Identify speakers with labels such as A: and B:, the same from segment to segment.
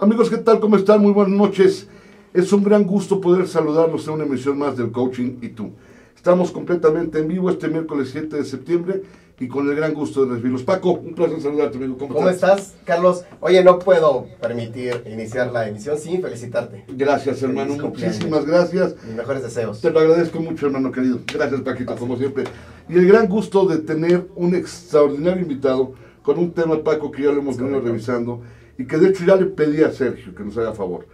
A: Amigos, ¿qué tal? ¿Cómo están? Muy buenas noches. Es un gran gusto poder saludarlos en una emisión más del Coaching y Tú. Estamos completamente en vivo este miércoles 7 de septiembre y con el gran gusto de recibirlos. Paco, un placer saludarte, amigo.
B: ¿Cómo estás, Carlos? Oye, no puedo permitir iniciar la emisión sin felicitarte.
A: Gracias, hermano. Muchísimas gracias.
B: Mis mejores deseos.
A: Te lo agradezco mucho, hermano querido. Gracias, Paquito, como siempre. Y el gran gusto de tener un extraordinario invitado con un tema, Paco, que ya lo hemos venido revisando y que de hecho ya le pedí a Sergio que nos haga favor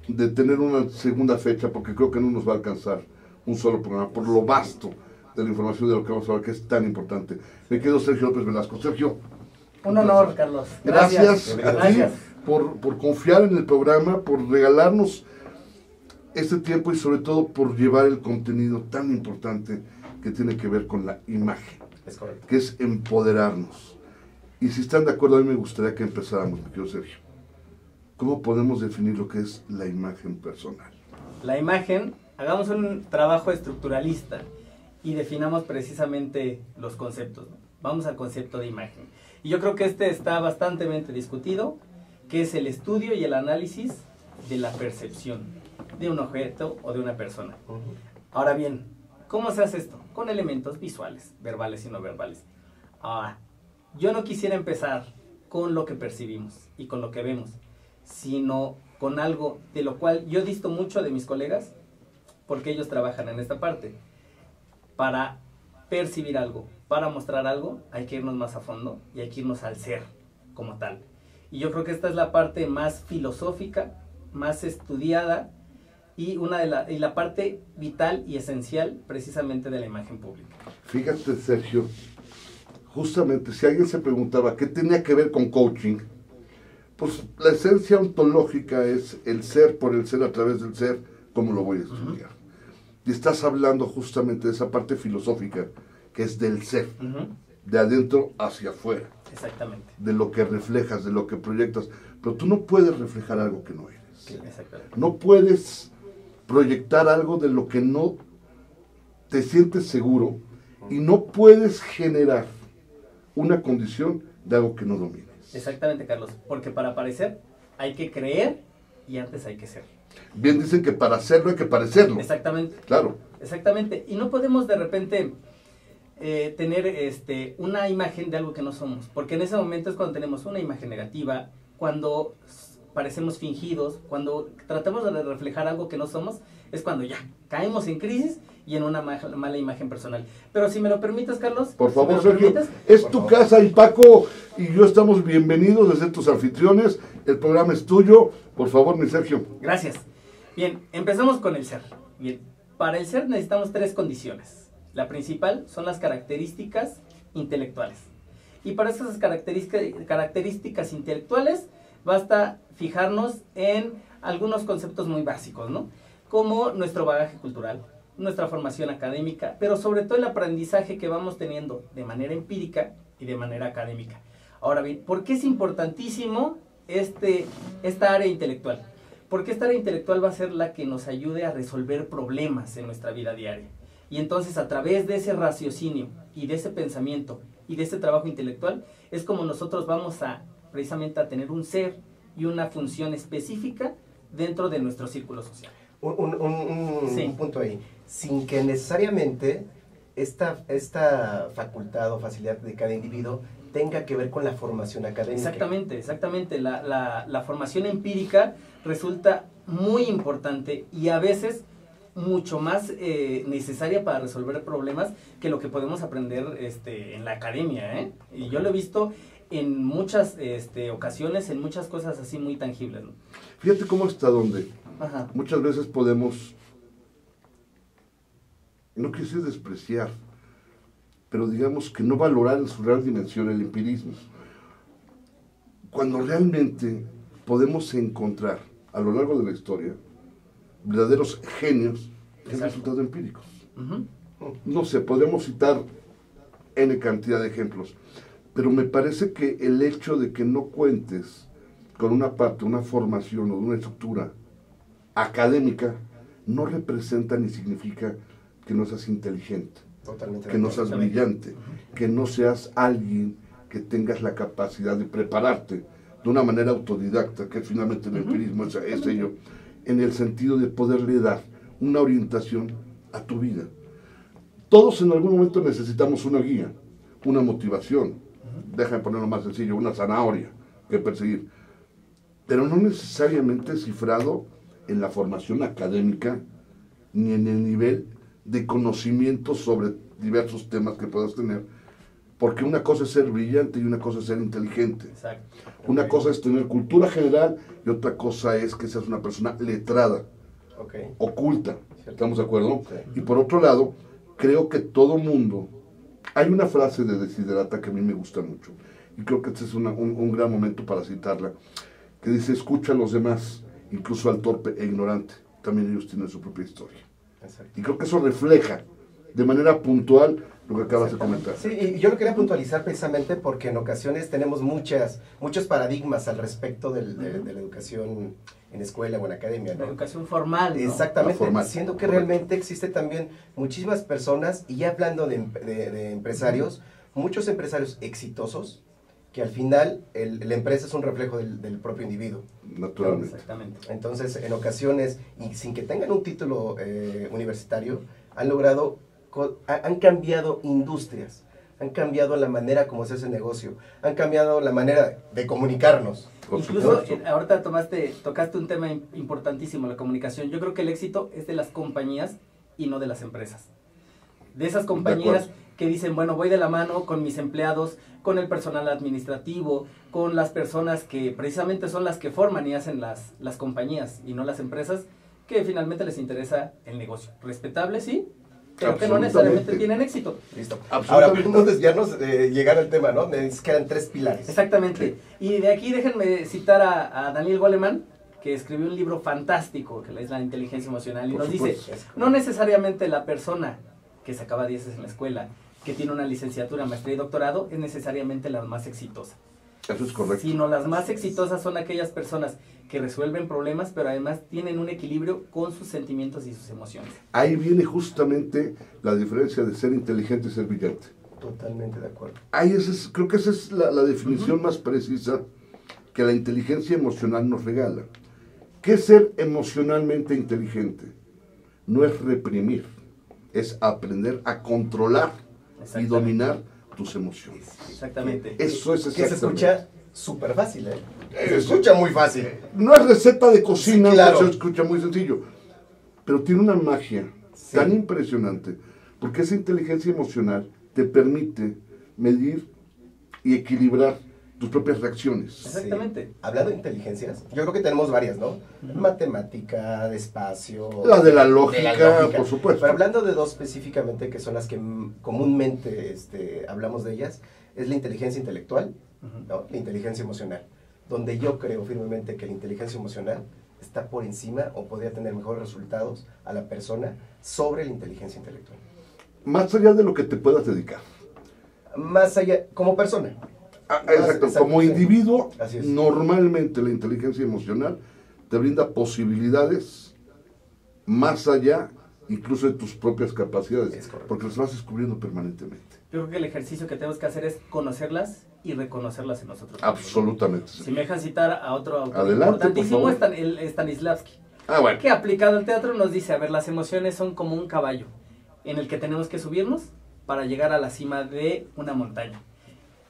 A: de tener una segunda fecha porque creo que no nos va a alcanzar un solo programa por lo vasto de la información de lo que vamos a hablar, que es tan importante. Me quedo Sergio López Velasco. Sergio.
C: Un honor, Carlos.
A: Gracias a ti por confiar en el programa, por regalarnos este tiempo y sobre todo por llevar el contenido tan importante que tiene que ver con la imagen.
B: Es correcto.
A: Que es empoderarnos. Y si están de acuerdo, a mí me gustaría que empezáramos, mi querido Sergio. ¿Cómo podemos definir lo que es la imagen personal?
C: La imagen, hagamos un trabajo estructuralista y definamos precisamente los conceptos, ¿no? Vamos al concepto de imagen. Y yo creo que este está bastante discutido, que es el estudio y el análisis de la percepción de un objeto o de una persona. Ahora bien, ¿cómo se hace esto? Con elementos visuales, verbales y no verbales. Ahora, yo no quisiera empezar con lo que percibimos y con lo que vemos, sino con algo de lo cual yo disto mucho de mis colegas, porque ellos trabajan en esta parte. Para percibir algo, para mostrar algo, hay que irnos más a fondo y hay que irnos al ser como tal. Y yo creo que esta es la parte más filosófica, más estudiada y la parte vital y esencial precisamente de la imagen pública.
A: Fíjate, Sergio, justamente si alguien se preguntaba qué tenía que ver con coaching, pues la esencia ontológica es el ser por el ser a través del ser, como lo voy a estudiar. Y estás hablando justamente de esa parte filosófica, que es del ser, de adentro hacia afuera.
C: Exactamente.
A: De lo que reflejas, de lo que proyectas. Pero tú no puedes reflejar algo que no eres.
C: Sí, exactamente.
A: No puedes proyectar algo de lo que no te sientes seguro y no puedes generar una condición de algo que no domines.
C: Exactamente, Carlos, porque para parecer hay que creer y antes hay que ser.
A: Bien dicen que para hacerlo hay que parecerlo.
C: Exactamente.
A: Claro.
C: Exactamente. Y no podemos de repente tener una imagen de algo que no somos, porque en ese momento es cuando tenemos una imagen negativa, cuando parecemos fingidos, cuando tratamos de reflejar algo que no somos, es cuando ya caemos en crisis y en una mala imagen personal. Pero si me lo permites, Carlos.
A: Por favor,
C: si me lo
A: Sergio,
C: permites,
A: es tu casa y Paco y yo estamos bienvenidos desde tus anfitriones. El programa es tuyo. Por favor, mi Sergio.
C: Gracias. Bien, empezamos con el ser. Bien, para el ser necesitamos 3 condiciones. La principal son las características intelectuales. Y para esas características intelectuales basta fijarnos en algunos conceptos muy básicos, ¿no? Como nuestro bagaje cultural, nuestra formación académica, pero sobre todo el aprendizaje que vamos teniendo de manera empírica y de manera académica. Ahora bien, ¿por qué es importantísimo esta área intelectual? Porque esta área intelectual va a ser la que nos ayude a resolver problemas en nuestra vida diaria. Y entonces a través de ese raciocinio y de ese pensamiento y de ese trabajo intelectual es como nosotros vamos precisamente a tener un ser y una función específica dentro de nuestro círculo social.
B: Un punto ahí. Sin que necesariamente esta facultad o facilidad de cada individuo tenga que ver con la formación académica.
C: Exactamente. La formación empírica resulta muy importante y a veces mucho más necesaria para resolver problemas que lo que podemos aprender en la academia, ¿eh? Y yo lo he visto en muchas ocasiones, en muchas cosas así muy tangibles, ¿no?
A: Fíjate cómo está donde
C: Ajá.
A: muchas veces podemos, no quiero decir despreciar, pero digamos que no valorar en su real dimensión el empirismo. Cuando realmente podemos encontrar a lo largo de la historia verdaderos genios en resultados empíricos. No sé, podemos citar N cantidad de ejemplos, pero me parece que el hecho de que no cuentes con una parte, una formación o una estructura académica no representa ni significa que no seas inteligente, que no seas brillante, que no seas alguien que tengas la capacidad de prepararte de una manera autodidacta, que finalmente el empirismo es ello, en el sentido de poderle dar una orientación a tu vida. Todos en algún momento necesitamos una guía, una motivación, déjame ponerlo más sencillo, una zanahoria que perseguir, pero no necesariamente cifrado en la formación académica ni en el nivel de conocimiento sobre diversos temas que puedas tener, porque una cosa es ser brillante y una cosa es ser inteligente.
C: Exacto.
A: Una cosa es tener cultura general y otra cosa es que seas una persona letrada, oculta. ¿Estamos de acuerdo?
B: Sí.
A: Y por otro lado, creo que todo mundo... Hay una frase de Desiderata que a mí me gusta mucho, y creo que este es un gran momento para citarla, que dice: escucha a los demás, incluso al torpe e ignorante, también ellos tienen su propia historia.
B: Exacto.
A: Y creo que eso refleja de manera puntual lo que acabas de comentar.
B: Sí, y yo lo quería puntualizar precisamente porque en ocasiones tenemos muchos paradigmas al respecto de la educación en escuela o en academia, ¿no?
C: La educación formal, ¿no?
B: Exactamente,
A: formal.
B: siendo que realmente existe también muchísimas personas, y ya hablando de empresarios, muchos empresarios exitosos, que al final la empresa es un reflejo del propio individuo.
A: Naturalmente.
C: Exactamente.
B: Entonces, en ocasiones, y sin que tengan un título universitario, han cambiado industrias, han cambiado la manera como se hace negocio, han cambiado la manera de comunicarnos.
A: Por
C: Incluso
A: supuesto.
C: ahorita tocaste un tema importantísimo, la comunicación. Yo creo que el éxito es de las compañías y no de las empresas. De esas compañías que dicen, bueno, voy de la mano con mis empleados, con el personal administrativo, con las personas que precisamente son las que forman y hacen las compañías y no las empresas, que finalmente les interesa el negocio. Respetable, sí, pero que no necesariamente tienen éxito.
B: Listo. Ahora, no desviarnos, llegar al tema, ¿no? Me dices que eran 3 pilares.
C: Exactamente. Y de aquí déjenme citar a Daniel Goleman, que escribió un libro fantástico, que es La inteligencia emocional, y nos dice, no necesariamente la persona que sacaba 10 en la escuela, que tiene una licenciatura, maestría y doctorado, es necesariamente la más exitosa.
A: Eso es correcto.
C: Sino las más exitosas son aquellas personas que resuelven problemas, pero además tienen un equilibrio con sus sentimientos y sus emociones.
A: Ahí viene justamente la diferencia de ser inteligente y ser brillante.
B: Totalmente de acuerdo.
A: Ahí creo que esa es la definición más precisa que la inteligencia emocional nos regala. ¿Qué es ser emocionalmente inteligente? No es reprimir, es aprender a controlar y dominar tus emociones.
C: Exactamente.
A: Eso es exactamente.
B: Que se escucha súper fácil, ¿eh? Se escucha muy fácil.
A: No es receta de cocina,
B: Sí, claro.
A: se escucha muy sencillo, pero tiene una magia tan impresionante, porque esa inteligencia emocional te permite medir y equilibrar tus propias reacciones.
C: Exactamente.
B: Sí. Hablando de inteligencias, yo creo que tenemos varias, ¿no? Matemática, de espacio.
A: La de la lógica, por supuesto.
B: Pero hablando de 2 específicamente, que son las que comúnmente hablamos de ellas, es la inteligencia intelectual, ¿no? La inteligencia emocional, donde yo creo firmemente que la inteligencia emocional está por encima o podría tener mejores resultados a la persona sobre la inteligencia intelectual.
A: Más allá de lo que te puedas dedicar.
B: Más allá, como persona.
A: Exacto, como individuo,
B: Así es.
A: normalmente la inteligencia emocional te brinda posibilidades más allá incluso de tus propias capacidades, porque las vas descubriendo permanentemente.
C: Yo creo que el ejercicio que tenemos que hacer es conocerlas y reconocerlas en nosotros.
A: Absolutamente.
C: Si me dejan citar a otro autor
A: Adelante,
C: importantísimo,
A: por favor.
C: Stanislavski,
A: Bueno.
C: que aplicado al teatro nos dice, a ver, las emociones son como un caballo en el que tenemos que subirnos para llegar a la cima de una montaña.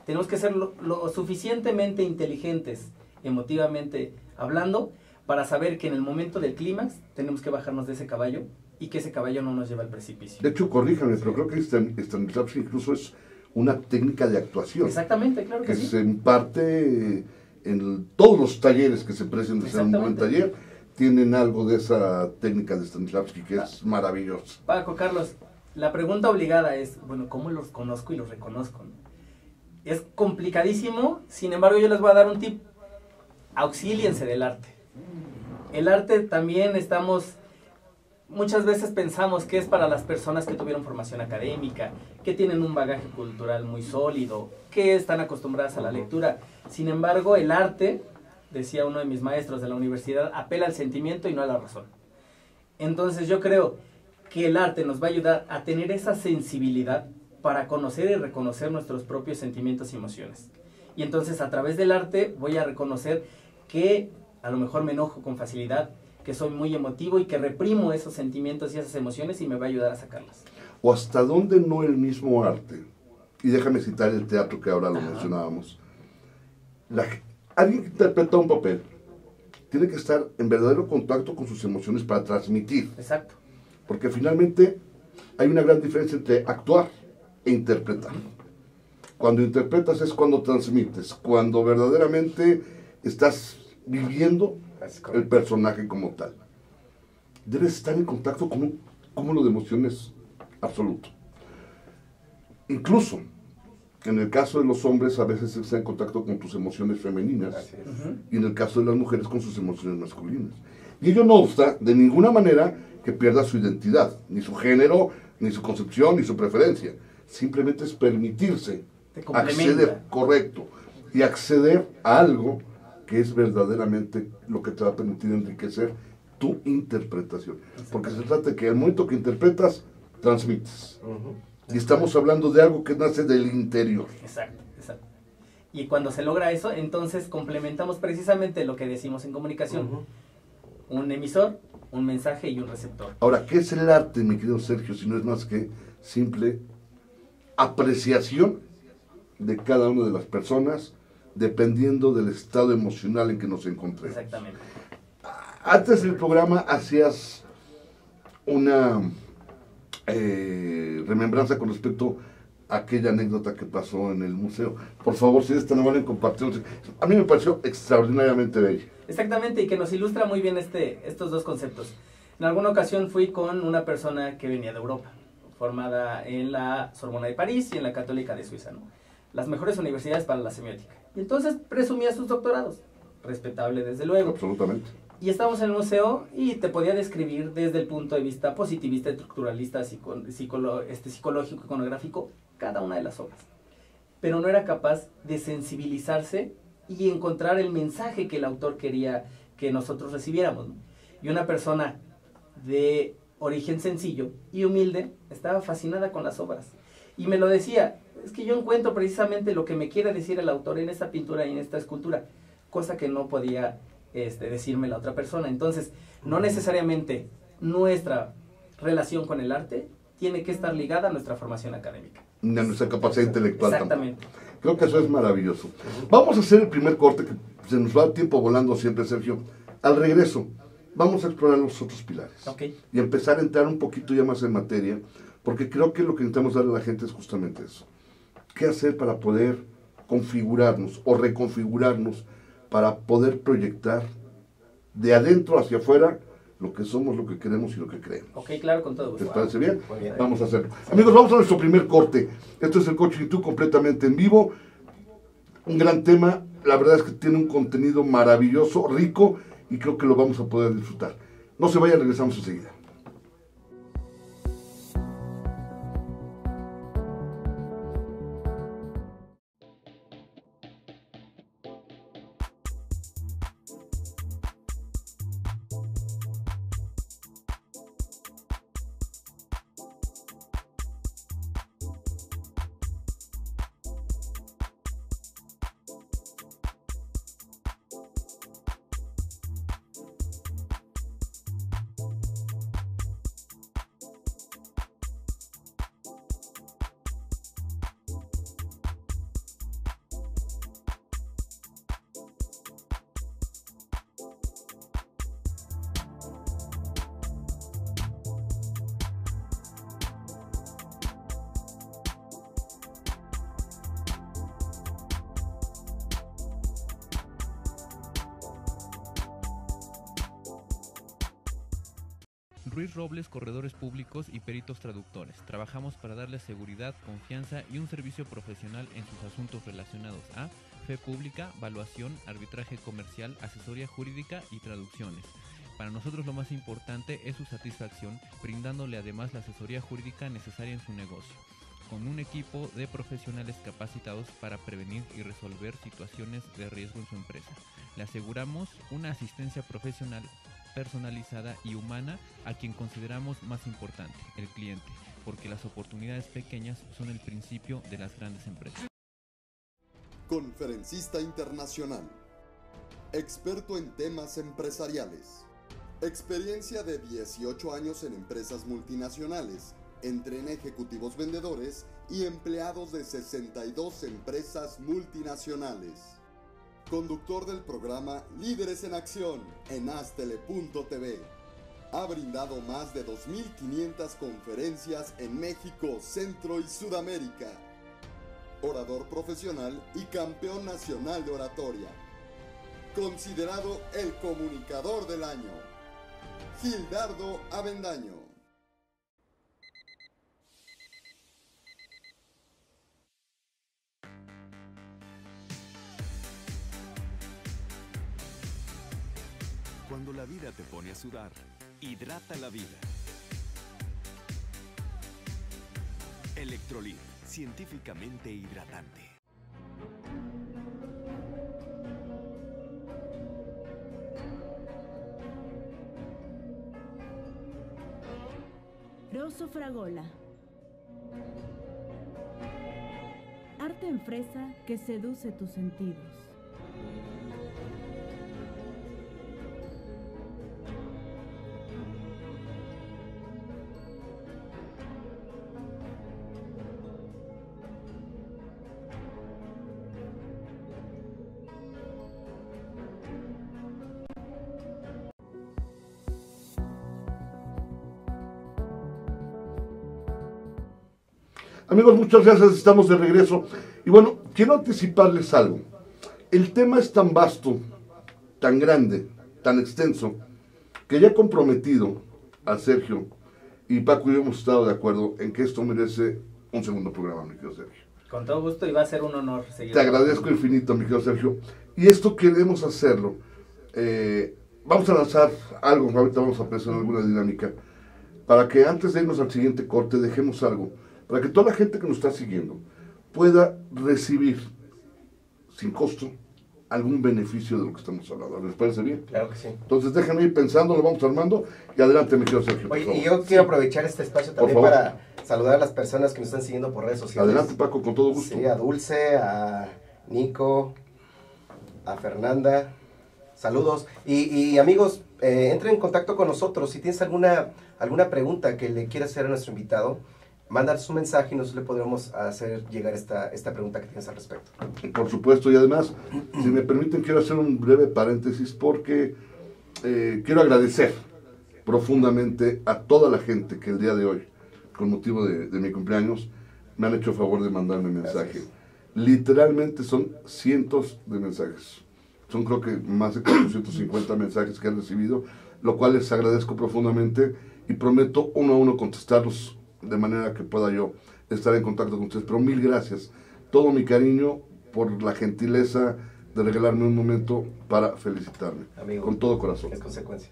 C: Tenemos que ser lo suficientemente inteligentes, emotivamente hablando, para saber que en el momento del clímax tenemos que bajarnos de ese caballo y que ese caballo no nos lleva al precipicio.
A: De hecho, corríjame, pero creo que Stanislavski incluso es una técnica de actuación.
C: Exactamente, claro que sí.
A: Se imparte en todos los talleres que se presentan en un buen taller, tienen algo de esa técnica de Stanislavski que es maravillosa.
C: Paco, Carlos, la pregunta obligada es, bueno, ¿cómo los conozco y los reconozco? Es complicadísimo, sin embargo yo les voy a dar un tip. Auxíliense del arte. El arte también muchas veces pensamos que es para las personas que tuvieron formación académica, que tienen un bagaje cultural muy sólido, que están acostumbradas a la lectura. Sin embargo, el arte, decía uno de mis maestros de la universidad, apela al sentimiento y no a la razón. Entonces yo creo que el arte nos va a ayudar a tener esa sensibilidad para conocer y reconocer nuestros propios sentimientos y emociones. Y entonces a través del arte voy a reconocer que a lo mejor me enojo con facilidad, que soy muy emotivo y que reprimo esos sentimientos y esas emociones y me va a ayudar a sacarlas.
A: O hasta dónde no el mismo arte, y déjame citar el teatro que ahora lo mencionábamos, alguien que interpreta un papel tiene que estar en verdadero contacto con sus emociones para transmitir.
C: Exacto.
A: Porque finalmente hay una gran diferencia entre actuar e interpretar. Cuando interpretas es cuando transmites, cuando verdaderamente estás viviendo el personaje como tal. Debes estar en contacto con un cúmulo de emociones absoluto. Incluso, en el caso de los hombres, a veces está en contacto con tus emociones femeninas, y en el caso de las mujeres con sus emociones masculinas. Y ello no obsta de ninguna manera que pierda su identidad, ni su género, ni su concepción, ni su preferencia. Simplemente es permitirse acceder, correcto, y acceder a algo que es verdaderamente lo que te va a permitir enriquecer tu interpretación. Porque se trata de que al momento que interpretas, transmites. Y estamos hablando de algo que nace del interior.
C: Exacto, exacto. Y cuando se logra eso, entonces complementamos precisamente lo que decimos en comunicación. Un emisor, un mensaje y un receptor.
A: Ahora, ¿qué es el arte, mi querido Sergio? Si no es más que simple apreciación de cada una de las personas, dependiendo del estado emocional en que nos encontremos.
C: Exactamente.
A: Antes del programa hacías una remembranza con respecto a aquella anécdota que pasó en el museo. Por favor, si eres tan amable en compartirnos. A mí me pareció extraordinariamente bella.
C: Exactamente, y que nos ilustra muy bien estos dos conceptos. En alguna ocasión fui con una persona que venía de Europa, formada en la Sorbona de París y en la Católica de Suiza, ¿no? Las mejores universidades para la semiótica. Y entonces presumía sus doctorados, respetable desde luego.
A: Absolutamente.
C: Y estábamos en el museo y te podía describir desde el punto de vista positivista, estructuralista, psicológico, iconográfico, cada una de las obras. Pero no era capaz de sensibilizarse y encontrar el mensaje que el autor quería que nosotros recibiéramos, ¿no? Y una persona de origen sencillo y humilde estaba fascinada con las obras. Y me lo decía, es que yo encuentro precisamente lo que me quiere decir el autor en esta pintura y en esta escultura, cosa que no podía decirme la otra persona. Entonces, no necesariamente nuestra relación con el arte tiene que estar ligada a nuestra formación académica.
A: Ni a nuestra capacidad intelectual.
C: Exactamente.
A: Tampoco. Creo que eso es maravilloso. Vamos a hacer el primer corte, que se nos va el tiempo volando siempre, Sergio. Al regreso, vamos a explorar los otros pilares.
C: Okay.
A: Y empezar a entrar un poquito ya más en materia, porque creo que lo que necesitamos darle a la gente es justamente eso. ¿Qué hacer para poder configurarnos o reconfigurarnos para poder proyectar de adentro hacia afuera lo que somos, lo que queremos y lo que creemos?
C: Ok, claro, con todo gusto.
A: ¿Les parece bien?
B: Muy bien.
A: Vamos a hacerlo. Amigos, vamos a nuestro primer corte. Esto es el Coaching Tú completamente en vivo. Un gran tema. La verdad es que tiene un contenido maravilloso, rico, y creo que lo vamos a poder disfrutar. No se vayan, regresamos enseguida.
D: Ruiz Robles, corredores públicos y peritos traductores. Trabajamos para darles seguridad, confianza y un servicio profesional en sus asuntos relacionados a fe pública, valuación, arbitraje comercial, asesoría jurídica y traducciones. Para nosotros lo más importante es su satisfacción, brindándole además la asesoría jurídica necesaria en su negocio, con un equipo de profesionales capacitados para prevenir y resolver situaciones de riesgo en su empresa. Le aseguramos una asistencia profesional personalizada y humana a quien consideramos más importante, el cliente, porque las oportunidades pequeñas son el principio de las grandes empresas.
E: conferencista internacional, experto en temas empresariales, experiencia de 18 años en empresas multinacionales, entrena ejecutivos vendedores y empleados de 62 empresas multinacionales. Conductor del programa Líderes en Acción en Astele.tv. Ha brindado más de 2.500 conferencias en México, Centro y Sudamérica. Orador profesional y campeón nacional de oratoria. Considerado el comunicador del año. Gildardo Avendaño.
F: Cuando la vida te pone a sudar, hidrata la vida. Electrolit, científicamente hidratante.
G: Rosso Fragola. Arte en fresa que seduce tus sentidos.
A: Amigos, muchas gracias, estamos de regreso. Y bueno, quiero anticiparles algo. El tema es tan vasto, tan grande, tan extenso, que ya he comprometido a Sergio, y Paco y yo hemos estado de acuerdo en que esto merece un segundo programa, mi querido Sergio.
C: Con todo gusto, y va a ser un honor seguir.
A: Te agradezco infinito, mi querido Sergio. Y esto queremos hacerlo. Vamos a lanzar algo, ahorita vamos a pensar en alguna dinámica, para que antes de irnos al siguiente corte dejemos algo, para que toda la gente que nos está siguiendo pueda recibir, sin costo, algún beneficio de lo que estamos hablando. ¿Les parece bien?
B: Claro que sí.
A: Entonces déjenme ir pensando, lo vamos armando, y adelante, mi querido Sergio.
B: Oye, y yo quiero aprovechar este espacio también
A: favor,
B: para saludar a las personas que nos están siguiendo por redes sociales.
A: Adelante, Paco, con todo gusto.
B: Sí, a Dulce, a Nico, a Fernanda, saludos. Y amigos, entren en contacto con nosotros. Si tienes alguna pregunta que le quieras hacer a nuestro invitado, mandar su mensaje y nosotros le podremos hacer llegar esta pregunta que tienes al respecto.
A: Por supuesto, y además, si me permiten, quiero hacer un breve paréntesis porque quiero agradecer profundamente a toda la gente que el día de hoy, con motivo de mi cumpleaños, me han hecho favor de mandarme mensaje.
B: Gracias.
A: Literalmente son cientos de mensajes. Son creo que más de 450 mensajes que he recibido, lo cual les agradezco profundamente y prometo uno a uno contestarlos de manera que pueda yo estar en contacto con ustedes. Pero mil gracias. Todo mi cariño por la gentileza de regalarme un momento para felicitarme.
B: Amigo,
A: con todo corazón.
B: es consecuencia.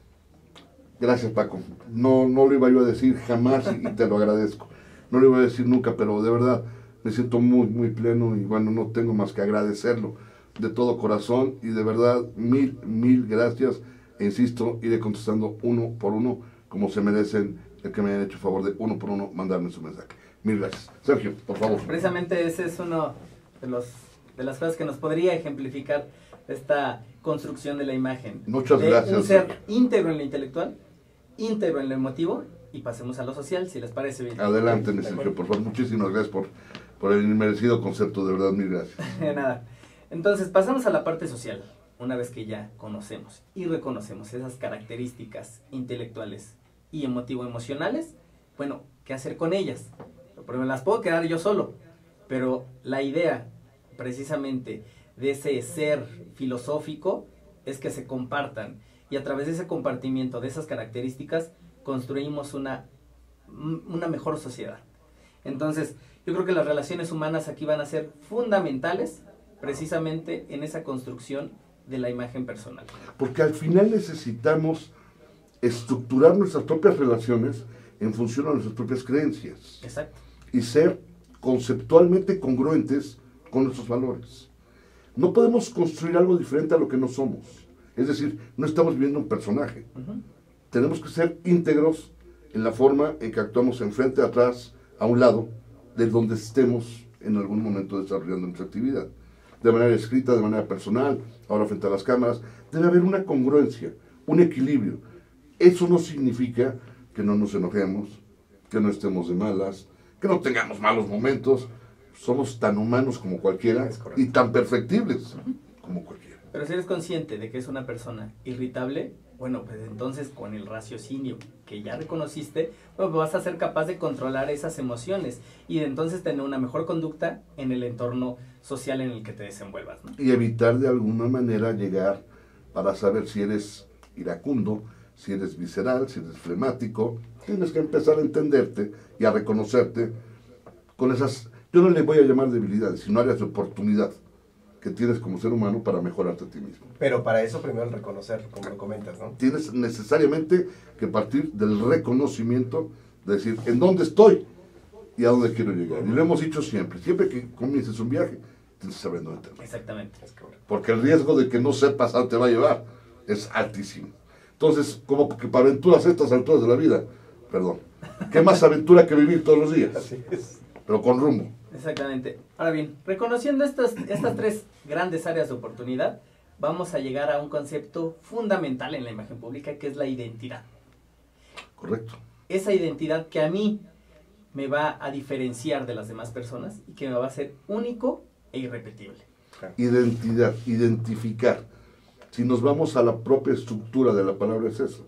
A: Gracias, Paco. No lo iba yo a decir jamás y te lo agradezco. No lo iba a decir nunca, pero de verdad me siento muy, muy pleno y bueno, no tengo más que agradecerlo de todo corazón y de verdad mil gracias. E insisto, iré contestando uno por uno como se merecen el que me hayan hecho favor de uno por uno mandarme su mensaje. Mil gracias. Sergio, por favor.
C: Precisamente ese es uno de las cosas que nos podría ejemplificar esta construcción de la imagen.
A: Muchas gracias.
C: Un ser íntegro en lo intelectual, íntegro en lo emotivo, y pasemos a lo social, si les parece bien.
A: Adelante, mi Sergio, por favor. Muchísimas gracias por el inmerecido concepto, de verdad, mil gracias.
C: Nada. Entonces, pasamos a la parte social, una vez que ya conocemos y reconocemos esas características intelectuales y emotivo-emocionales. Bueno, ¿qué hacer con ellas? Porque me las puedo quedar yo solo, pero la idea, precisamente, de ese ser filosófico es que se compartan, y a través de ese compartimiento de esas características construimos una mejor sociedad. Entonces, yo creo que las relaciones humanas aquí van a ser fundamentales precisamente en esa construcción de la imagen personal.
A: Porque al final necesitamos estructurar nuestras propias relaciones en función a nuestras propias creencias.
C: Exacto.
A: Y ser conceptualmente congruentes con nuestros valores. No podemos construir algo diferente a lo que no somos. Es decir, no estamos viviendo un personaje. Tenemos que ser íntegros en la forma en que actuamos enfrente, atrás, a un lado, de donde estemos en algún momento desarrollando nuestra actividad. de manera escrita, de manera personal, ahora frente a las cámaras. Debe haber una congruencia, un equilibrio. Eso no significa que no nos enojemos, que no estemos de malas, que no tengamos malos momentos. Somos tan humanos como cualquiera y tan perfectibles como cualquiera.
C: Pero si eres consciente de que es una persona irritable, bueno, pues entonces con el raciocinio que ya reconociste, bueno, pues vas a ser capaz de controlar esas emociones y de entonces tener una mejor conducta en el entorno social en el que te desenvuelvas, ¿no?
A: Y evitar de alguna manera llegar para saber si eres iracundo, si eres visceral, si eres flemático. Tienes que empezar a entenderte y a reconocerte con esas, yo no le voy a llamar debilidades, sino áreas de oportunidad que tienes como ser humano para mejorarte a ti mismo.
B: Pero para eso primero el reconocer, como lo comentas, ¿no?
A: Tienes necesariamente que partir del reconocimiento, de decir, ¿en dónde estoy y a dónde quiero llegar? Y lo hemos dicho siempre, siempre que comiences un viaje, tienes que saber dónde te vas.
C: Exactamente.
A: Porque el riesgo de que no sepas a dónde te va a llevar es altísimo. Entonces, como que para aventuras a estas alturas de la vida, perdón, ¿qué más aventura que vivir todos los días?
B: Así es.
A: Pero con rumbo.
C: Exactamente. Ahora bien, reconociendo estas tres grandes áreas de oportunidad, vamos a llegar a un concepto fundamental en la imagen pública, que es la identidad.
A: Correcto.
C: Esa identidad que a mí me va a diferenciar de las demás personas y que me va a hacer único e irrepetible.
A: Identidad, identificar. Si nos vamos a la propia estructura de la palabra es eso,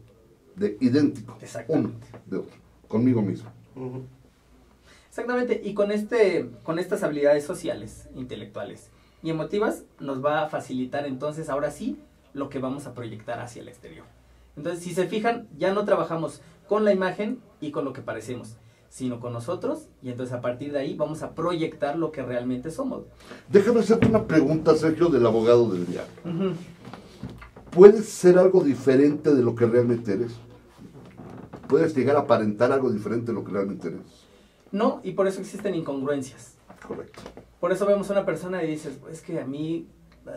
A: de idéntico, uno de otro, conmigo mismo.
C: Exactamente, y con estas habilidades sociales, intelectuales y emotivas nos va a facilitar entonces ahora sí lo que vamos a proyectar hacia el exterior. Entonces, si se fijan, ya no trabajamos con la imagen y con lo que parecemos, sino con nosotros, y entonces a partir de ahí vamos a proyectar lo que realmente somos.
A: Déjame hacerte una pregunta, Sergio, del abogado del diablo. ¿Puedes ser algo diferente de lo que realmente eres? ¿Puedes llegar a aparentar algo diferente de lo que realmente eres?
C: No, y por eso existen incongruencias.
A: Correcto.
C: Por eso vemos a una persona y dices, es que a mí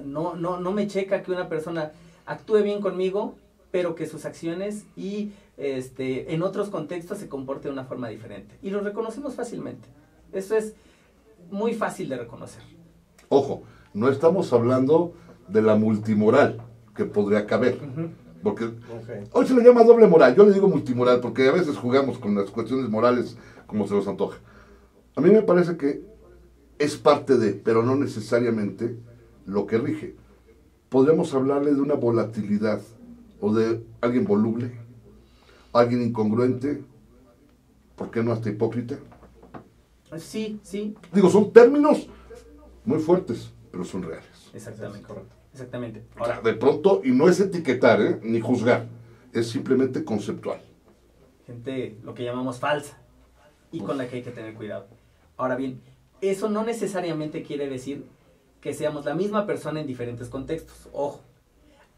C: no me checa que una persona actúe bien conmigo, pero que sus acciones y en otros contextos se comporte de una forma diferente. Y lo reconocemos fácilmente. Eso es muy fácil de reconocer.
A: Ojo, no estamos hablando de la multimoral que podría caber. Porque hoy se le llama doble moral. Yo le digo multimoral porque a veces jugamos con las cuestiones morales como se nos antoja. A mí me parece que es parte de, pero no necesariamente lo que rige. Podríamos hablarle de una volatilidad o de alguien voluble, alguien incongruente, ¿por qué no hasta hipócrita?
C: Sí, sí.
A: Digo, son términos muy fuertes, pero son reales.
C: Exactamente, correcto. Exactamente.
A: Ahora, de pronto, y no es etiquetar, ni juzgar, es simplemente conceptual.
C: Gente, lo que llamamos falsa, y con la que hay que tener cuidado. Ahora bien, eso no necesariamente quiere decir que seamos la misma persona en diferentes contextos. Ojo,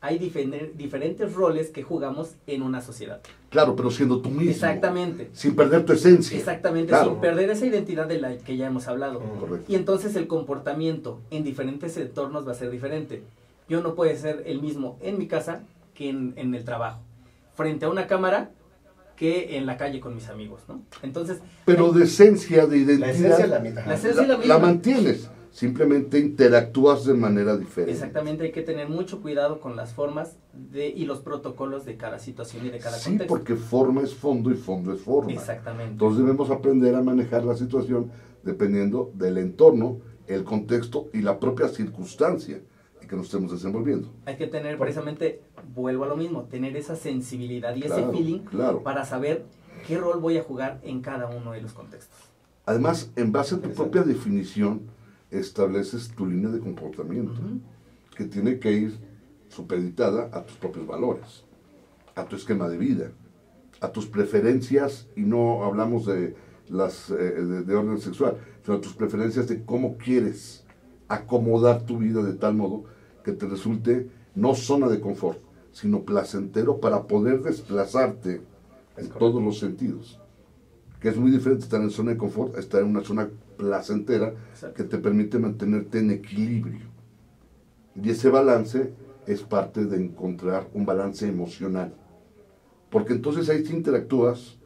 C: hay diferentes roles que jugamos en una sociedad.
A: Claro, pero siendo tú mismo.
C: Exactamente.
A: Sin perder tu esencia.
C: Exactamente,
A: claro.
C: Sin perder esa identidad de la que ya hemos hablado.
A: Correcto.
C: Y entonces el comportamiento en diferentes entornos va a ser diferente. Yo no puedo ser el mismo en mi casa que en el trabajo. Frente a una cámara que en la calle con mis amigos, ¿no? Entonces...
A: Pero de esencia, de identidad...
B: La esencia es la misma.
C: La esencia es la misma.
A: La mantienes. Simplemente interactúas de manera diferente.
C: Exactamente, hay que tener mucho cuidado con las formas y los protocolos de cada situación y de cada contexto.
A: Sí, porque forma es fondo y fondo es forma.
C: Exactamente.
A: Entonces debemos aprender a manejar la situación dependiendo del entorno, el contexto y la propia circunstancia en que nos estemos desenvolviendo.
C: Hay que tener precisamente, vuelvo a lo mismo, tener esa sensibilidad y
A: Claro,
C: ese feeling
A: claro.
C: para saber qué rol voy a jugar en cada uno de los contextos.
A: Además, en base a tu propia definición, estableces tu línea de comportamiento, que tiene que ir supeditada a tus propios valores, a tu esquema de vida, a tus preferencias, y no hablamos de las de orden sexual, sino a tus preferencias de cómo quieres acomodar tu vida de tal modo que te resulte no zona de confort, sino placentero para poder desplazarte en todos los sentidos. Que es muy diferente estar en zona de confort a estar en una zona placentera. Exacto. Que te permite mantenerte en equilibrio. Y ese balance es parte de encontrar un balance emocional. Porque entonces ahí te interactúas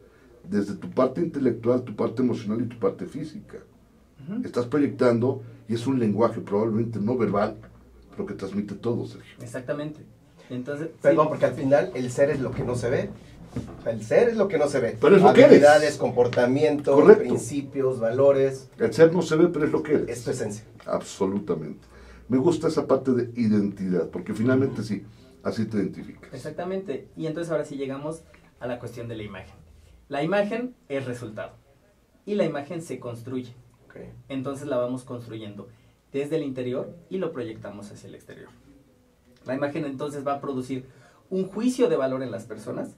A: desde tu parte intelectual, tu parte emocional y tu parte física. Estás proyectando Y es un lenguaje probablemente no verbal, pero que transmite todo, Sergio.
C: Exactamente. Entonces,
B: Perdón,
C: sí.
B: porque al final el ser es lo que no se ve. O sea, el ser es lo que no se ve.
A: Pero es lo que
B: habilidades,
A: eres.
B: comportamiento,
A: Correcto.
B: principios, valores.
A: El ser no se ve, pero es lo que eres.
B: Es tu esencia.
A: Absolutamente. Me gusta esa parte de identidad, porque finalmente sí, así te identificas.
C: Exactamente. Y entonces ahora sí llegamos a la cuestión de la imagen. La imagen es resultado. Y la imagen se construye.
B: Okay.
C: Entonces la vamos construyendo desde el interior y lo proyectamos hacia el exterior. La imagen entonces va a producir un juicio de valor en las personas.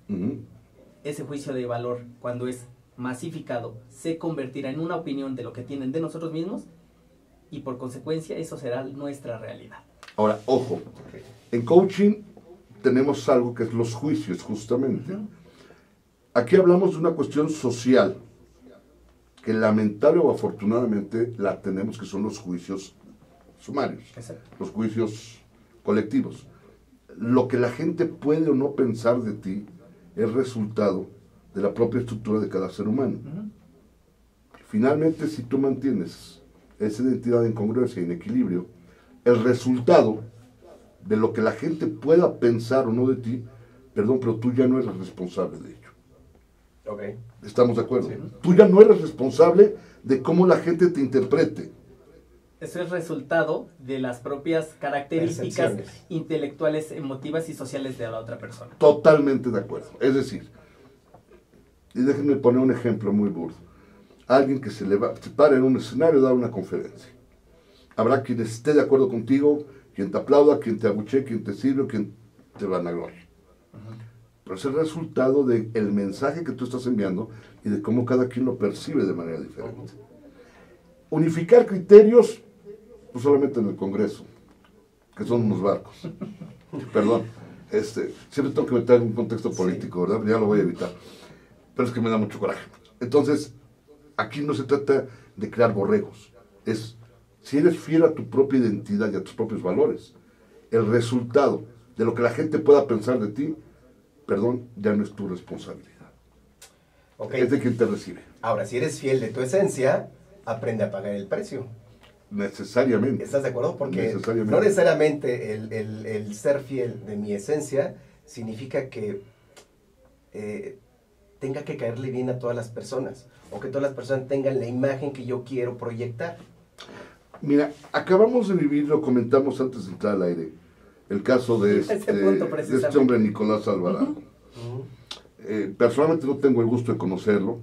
C: Ese juicio de valor, cuando es masificado, se convertirá en una opinión de lo que tienen de nosotros mismos y por consecuencia eso será nuestra realidad.
A: Ahora, ojo, en coaching tenemos algo que es los juicios, justamente. Aquí hablamos de una cuestión social, que lamentable o afortunadamente la tenemos, que son los juicios sumarios,
C: Exacto.
A: los juicios colectivos. Lo que la gente puede o no pensar de ti es resultado de la propia estructura de cada ser humano. Finalmente, si tú mantienes esa identidad en congruencia y en equilibrio, el resultado de lo que la gente pueda pensar o no de ti, perdón, pero tú ya no eres responsable de ello.
B: Okay.
A: ¿Estamos de acuerdo?
B: Sí.
A: Tú ya no eres responsable de cómo la gente te interprete.
C: Eso es resultado de las propias características
B: Percepciones.
C: intelectuales, emotivas y sociales de la otra persona.
A: Totalmente de acuerdo. Es decir, y déjenme poner un ejemplo muy burdo. Alguien que se para en un escenario a dar una conferencia. Habrá quien esté de acuerdo contigo, quien te aplauda, quien te abuchee, quien te sirve, quien te vanagloria. Pero es el resultado del mensaje que tú estás enviando y de cómo cada quien lo percibe de manera diferente. Unificar criterios, pues solamente en el Congreso, que son unos barcos. Perdón, siempre tengo que meter en un contexto político, ¿verdad? Ya lo voy a evitar. Pero es que me da mucho coraje. Entonces, aquí no se trata de crear borregos. Es, si eres fiel a tu propia identidad y a tus propios valores, el resultado de lo que la gente pueda pensar de ti, perdón, ya no es tu responsabilidad.
B: Okay.
A: Es de quien te recibe.
B: Ahora, si eres fiel de tu esencia, aprende a pagar el precio.
A: Necesariamente.
B: ¿Estás de acuerdo? Porque
A: Necesariamente.
B: no necesariamente el ser fiel de mi esencia significa que tenga que caerle bien a todas las personas o que todas las personas tengan la imagen que yo quiero proyectar.
A: Mira, acabamos de vivir, lo comentamos antes de entrar al aire, el caso de este hombre Nicolás Alvarado. Personalmente no tengo el gusto de conocerlo.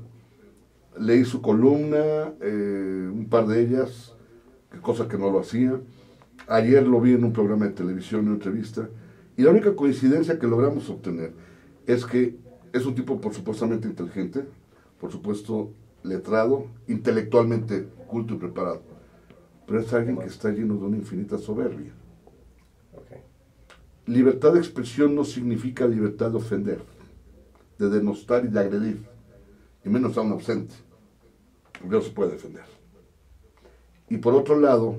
A: Leí su columna, un par de ellas, cosa que no lo hacía. Ayer lo vi en un programa de televisión, en una entrevista, y la única coincidencia que logramos obtener es que es un tipo por supuestamente inteligente, por supuesto letrado, intelectualmente culto y preparado, pero es alguien que está lleno de una infinita soberbia.
B: Okay.
A: Libertad de expresión no significa libertad de ofender, de denostar y de agredir, y menos a un ausente, porque no se puede defender. Y por otro lado,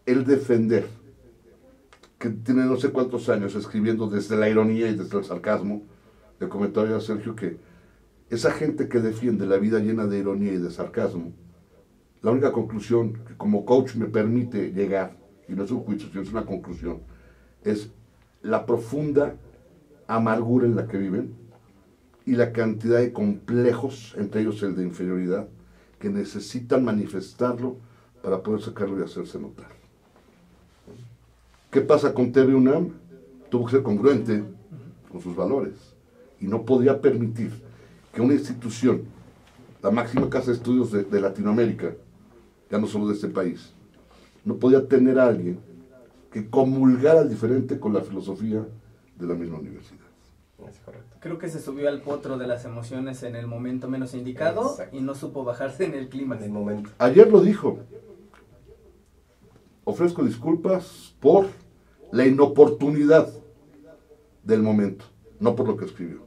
A: el defender, que tiene no sé cuántos años escribiendo desde la ironía y desde el sarcasmo, le comentaba a Sergio que esa gente que defiende la vida llena de ironía y de sarcasmo, la única conclusión que como coach me permite llegar, y no es un juicio, sino es una conclusión, es la profunda amargura en la que viven y la cantidad de complejos, entre ellos el de inferioridad, que necesitan manifestarlo para poder sacarlo y hacerse notar. ¿Qué pasa con TV UNAM? Tuvo que ser congruente con sus valores y no podía permitir que una institución, la máxima casa de estudios de Latinoamérica, ya no solo de este país, no podía tener a alguien que comulgara diferente con la filosofía de la misma universidad.
B: Es correcto.
C: Creo que se subió al potro de las emociones en el momento menos indicado. Exacto. Y no supo bajarse en el clima.
B: En el momento.
A: Ayer lo dijo. Ofrezco disculpas por la inoportunidad del momento, no por lo que escribió.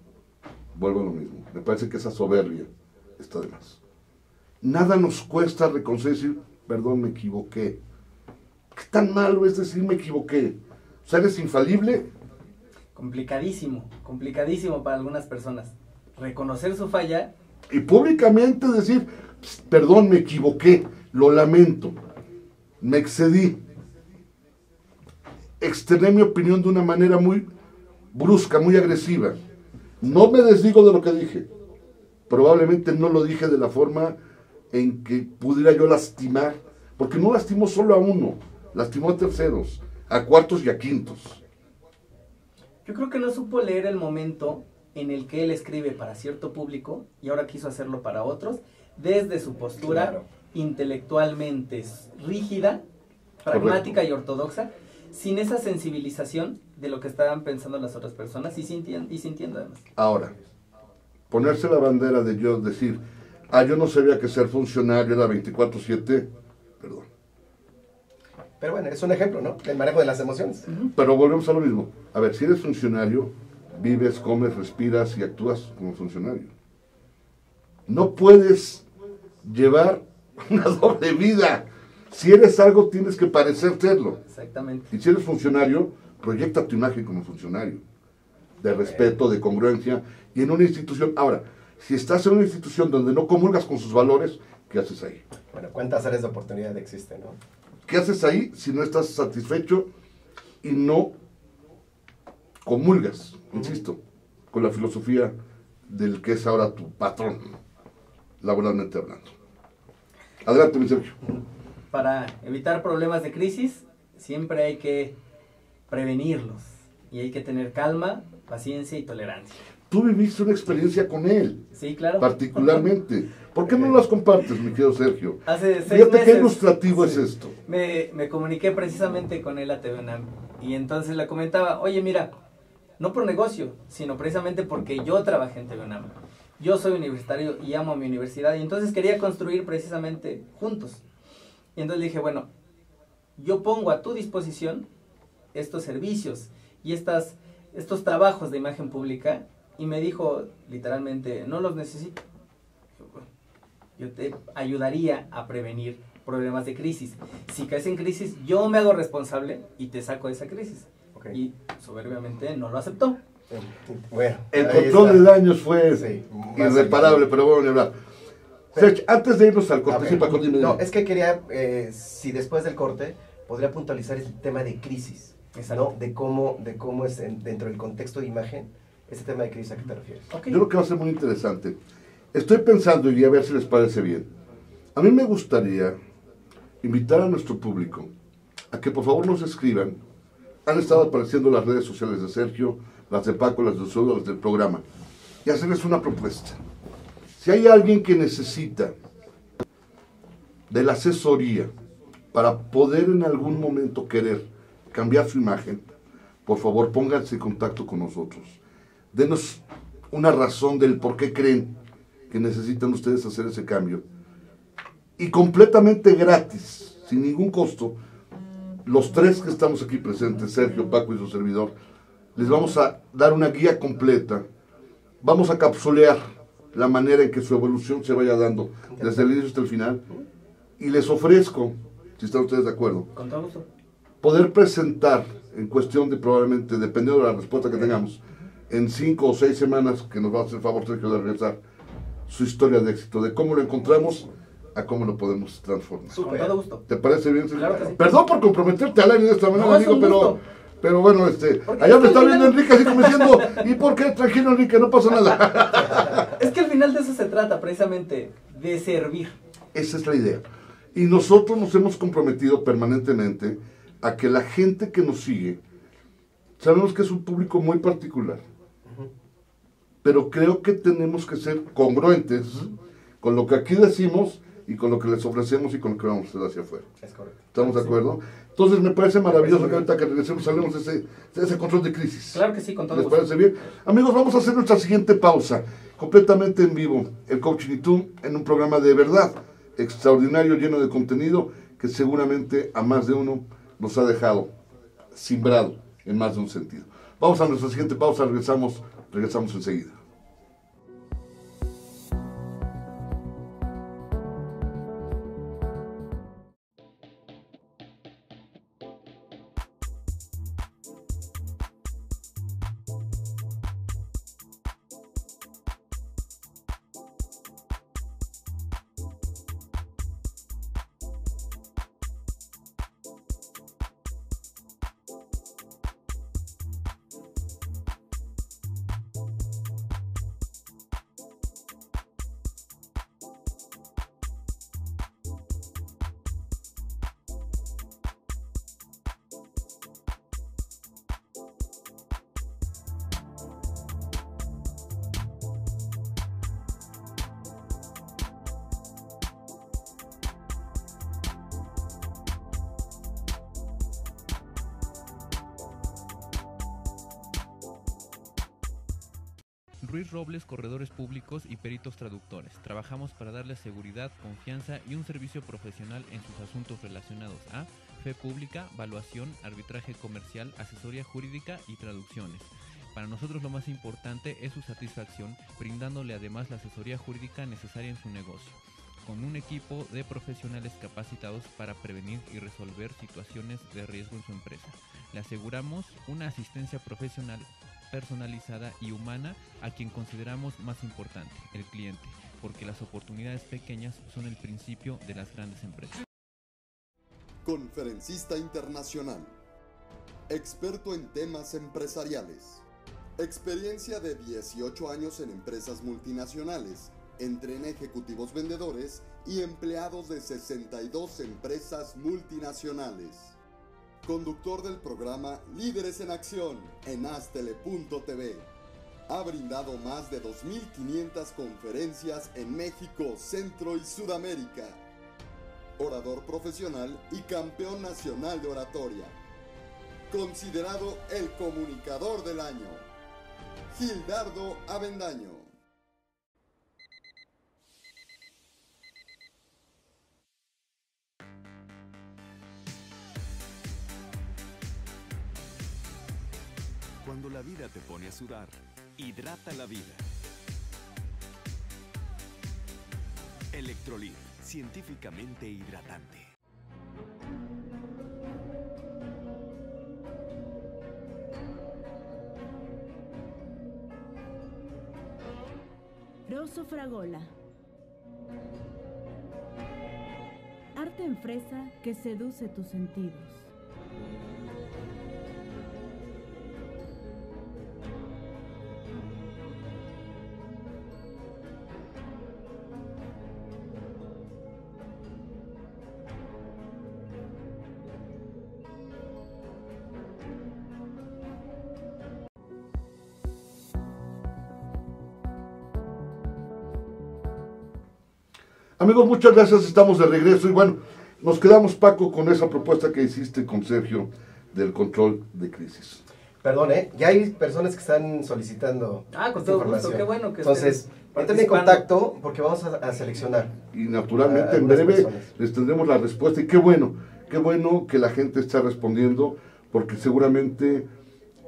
A: Vuelvo a lo mismo. Me parece que esa soberbia está de más. Nada nos cuesta reconocer y decir, perdón, me equivoqué. ¿Qué tan malo es decir me equivoqué? O sea, ¿eres infalible?
C: Complicadísimo para algunas personas. Reconocer su falla.
A: Y públicamente decir, perdón, me equivoqué. lo lamento, me excedí, externé mi opinión de una manera muy brusca, muy agresiva. No me desdigo de lo que dije. Probablemente no lo dije de la forma en que pudiera yo lastimar, porque no lastimó solo a uno, lastimó a terceros, a cuartos y a quintos.
C: Yo creo que no supo leer el momento en el que él escribe para cierto público y ahora quiso hacerlo para otros, desde su postura intelectualmente rígida, pragmática y ortodoxa, sin esa sensibilización de lo que estaban pensando las otras personas y sintiendo además.
A: Ahora, ponerse la bandera de yo decir, yo no sabía que ser funcionario era 24/7, perdón.
B: Pero bueno, es un ejemplo, ¿no? Del manejo de las emociones.
A: Pero volvemos a lo mismo. A ver, si eres funcionario, vives, comes, respiras y actúas como funcionario. No puedes llevar una doble vida. Si eres algo, tienes que parecer serlo.
C: Exactamente.
A: Y si eres funcionario, proyecta tu imagen como funcionario. De respeto, de congruencia. Y en una institución... Ahora, si estás en una institución donde no comulgas con sus valores, ¿qué haces ahí?
B: Bueno, ¿cuántas áreas de oportunidad existen, no?
A: ¿Qué haces ahí si no estás satisfecho y no comulgas, insisto, con la filosofía del que es ahora tu patrón, laboralmente hablando? Adelante, mi Sergio.
C: Para evitar problemas de crisis, siempre hay que prevenirlos y hay que tener calma, paciencia y tolerancia.
A: Tú viviste una experiencia con él.
C: Sí, claro.
A: Particularmente. ¿Por qué no las compartes, mi querido Sergio?
C: Hace 6
A: Fíjate
C: meses.
A: qué ilustrativo es esto.
C: Me comuniqué precisamente con él a TV UNAM y entonces le comentaba, oye, mira, no por negocio, sino precisamente porque yo trabajé en TV UNAM. Yo soy universitario y amo a mi universidad y entonces quería construir precisamente juntos. Y entonces le dije, bueno, yo pongo a tu disposición estos servicios y estos trabajos de imagen pública. Y me dijo literalmente, no los necesito. Yo te ayudaría a prevenir problemas de crisis. Si caes en crisis, yo me hago responsable y te saco de esa crisis. Okay. Y soberbiamente no lo aceptó.
B: Bueno,
A: el control de daños fue irreparable, pero bueno, ni hablar. Sergio, antes de irnos al corte,
B: no, es que quería, si después del corte, podría puntualizar el tema de crisis, ¿no? De cómo es dentro del contexto de imagen. Ese tema de crisis, ¿a qué te refieres?
A: Okay. Yo creo que va a ser muy interesante. Estoy pensando, y a ver si les parece bien. A mí me gustaría invitar a nuestro público a que por favor nos escriban. Han estado apareciendo las redes sociales de Sergio, las de Paco, las de Osorio, las del programa. Y hacerles una propuesta. Si hay alguien que necesita de la asesoría para poder en algún momento querer cambiar su imagen, por favor pónganse en contacto con nosotros. Denos una razón del por qué creen que necesitan ustedes hacer ese cambio. Y completamente gratis, sin ningún costo, los tres que estamos aquí presentes, Sergio, Paco y su servidor, les vamos a dar una guía completa. Vamos a capsulear la manera en que su evolución se vaya dando, desde el inicio hasta el final. Y les ofrezco, si están ustedes de acuerdo, poder presentar en cuestión de probablemente, dependiendo de la respuesta que tengamos, en 5 o 6 semanas, que nos va a hacer el favor Sergio de regresar, su historia de éxito, de cómo lo encontramos a cómo lo podemos transformar.
C: Con todo gusto.
A: ¿Te parece bien, Sergio?
C: Claro que sí.
A: Perdón por comprometerte al aire de esta manera, amigo, pero bueno,
C: porque
A: allá me está viendo Enrique así como diciendo, ¿y por qué? Tranquilo, Enrique, no pasa nada.
C: Es que al final de eso se trata, precisamente, de servir.
A: Esa es la idea. Y nosotros nos hemos comprometido permanentemente a que la gente que nos sigue, sabemos que es un público muy particular, pero creo que tenemos que ser congruentes con lo que aquí decimos y con lo que les ofrecemos y con lo que vamos a hacer hacia afuera.
B: Es correcto.
A: ¿Estamos de acuerdo? Entonces me parece maravilloso que ahorita que regresemos salgamos de ese control de crisis.
C: Claro que sí, con todo
A: ¿Les
C: gusto.
A: parece bien? Amigos, vamos a hacer nuestra siguiente pausa, completamente en vivo, el Coaching y tú, en un programa de verdad extraordinario, lleno de contenido, que seguramente a más de uno nos ha dejado simbrado en más de un sentido. Vamos a nuestra siguiente pausa, regresamos enseguida.
D: Ruiz Robles, corredores públicos y peritos traductores. Trabajamos para darles seguridad, confianza y un servicio profesional en sus asuntos relacionados a fe pública, valuación, arbitraje comercial, asesoría jurídica y traducciones. Para nosotros lo más importante es su satisfacción, brindándole además la asesoría jurídica necesaria en su negocio, con un equipo de profesionales capacitados para prevenir y resolver situaciones de riesgo en su empresa. Le aseguramos una asistencia profesional personalizada y humana a quien consideramos más importante, el cliente, porque las oportunidades pequeñas son el principio de las grandes empresas.
E: Conferencista internacional, experto en temas empresariales, experiencia de 18 años en empresas multinacionales, entre ejecutivos vendedores y empleados de 62 empresas multinacionales. Conductor del programa Líderes en Acción en Astele.tv. Ha brindado más de 2.500 conferencias en México, Centro y Sudamérica. Orador profesional y campeón nacional de oratoria. Considerado el comunicador del año. Gildardo Avendaño.
F: Cuando la vida te pone a sudar, hidrata la vida. Electrolit, científicamente hidratante.
G: Rosso Fragola. Arte en fresa que seduce tus sentidos.
A: Amigos, muchas gracias, estamos de regreso y bueno, nos quedamos, Paco, con esa propuesta que hiciste con Sergio del control de crisis.
B: Perdón, ya hay personas que están solicitando
C: con todo gusto, qué bueno que
B: entonces, entren en contacto porque vamos a seleccionar.
A: Y naturalmente en breve
B: personas
A: les tendremos la respuesta y qué bueno que la gente está respondiendo porque seguramente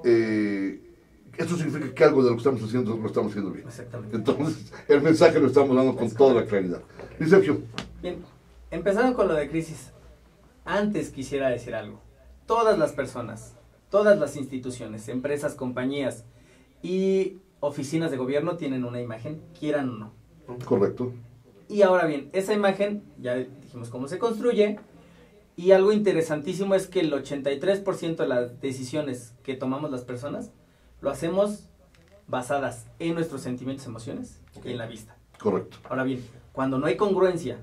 A: eso significa que algo de lo que estamos haciendo lo estamos haciendo bien.
C: Exactamente.
A: Entonces, el mensaje lo estamos dando con toda la claridad. Y Sergio.
C: Bien, empezando con lo de crisis, antes quisiera decir algo. Todas las personas, todas las instituciones, empresas, compañías y oficinas de gobierno tienen una imagen, quieran o no.
A: Correcto.
C: Y ahora bien, esa imagen, ya dijimos cómo se construye, y algo interesantísimo es que el 83% de las decisiones que tomamos las personas lo hacemos basadas en nuestros sentimientos, emociones y en la vista.
A: Correcto.
C: Ahora bien, cuando no hay congruencia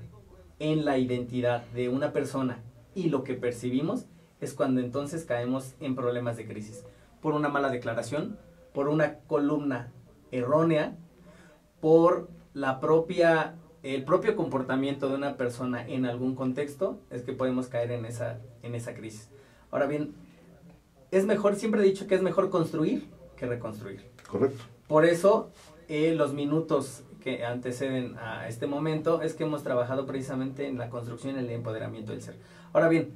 C: en la identidad de una persona y lo que percibimos, es cuando entonces caemos en problemas de crisis. Por una mala declaración, por una columna errónea, por el propio comportamiento de una persona en algún contexto, es que podemos caer en esa crisis. Ahora bien, siempre he dicho que es mejor construir que reconstruir.
A: Correcto.
C: Por eso, los minutos que anteceden a este momento es que hemos trabajado precisamente en la construcción y el empoderamiento del ser. Ahora bien,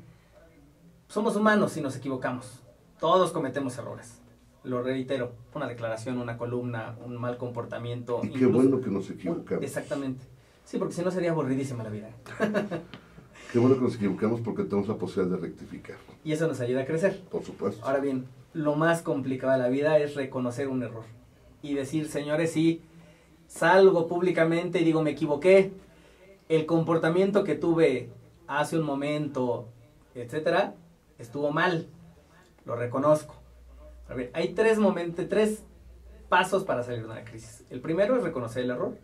C: somos humanos y nos equivocamos. Todos cometemos errores. Lo reitero, una declaración, una columna, un mal comportamiento.
A: Y qué bueno que nos equivocamos.
C: Exactamente. Sí, porque si no sería aburridísima la vida.
A: Qué bueno que nos equivocamos porque tenemos la posibilidad de rectificar.
C: Y eso nos ayuda a crecer.
A: Por supuesto.
C: Ahora bien, lo más complicado de la vida es reconocer un error. Y decir, señores, sí, salgo públicamente y digo, me equivoqué. El comportamiento que tuve hace un momento, etcétera, estuvo mal. Lo reconozco. A ver, hay tres pasos para salir de una crisis. El primero es reconocer el error.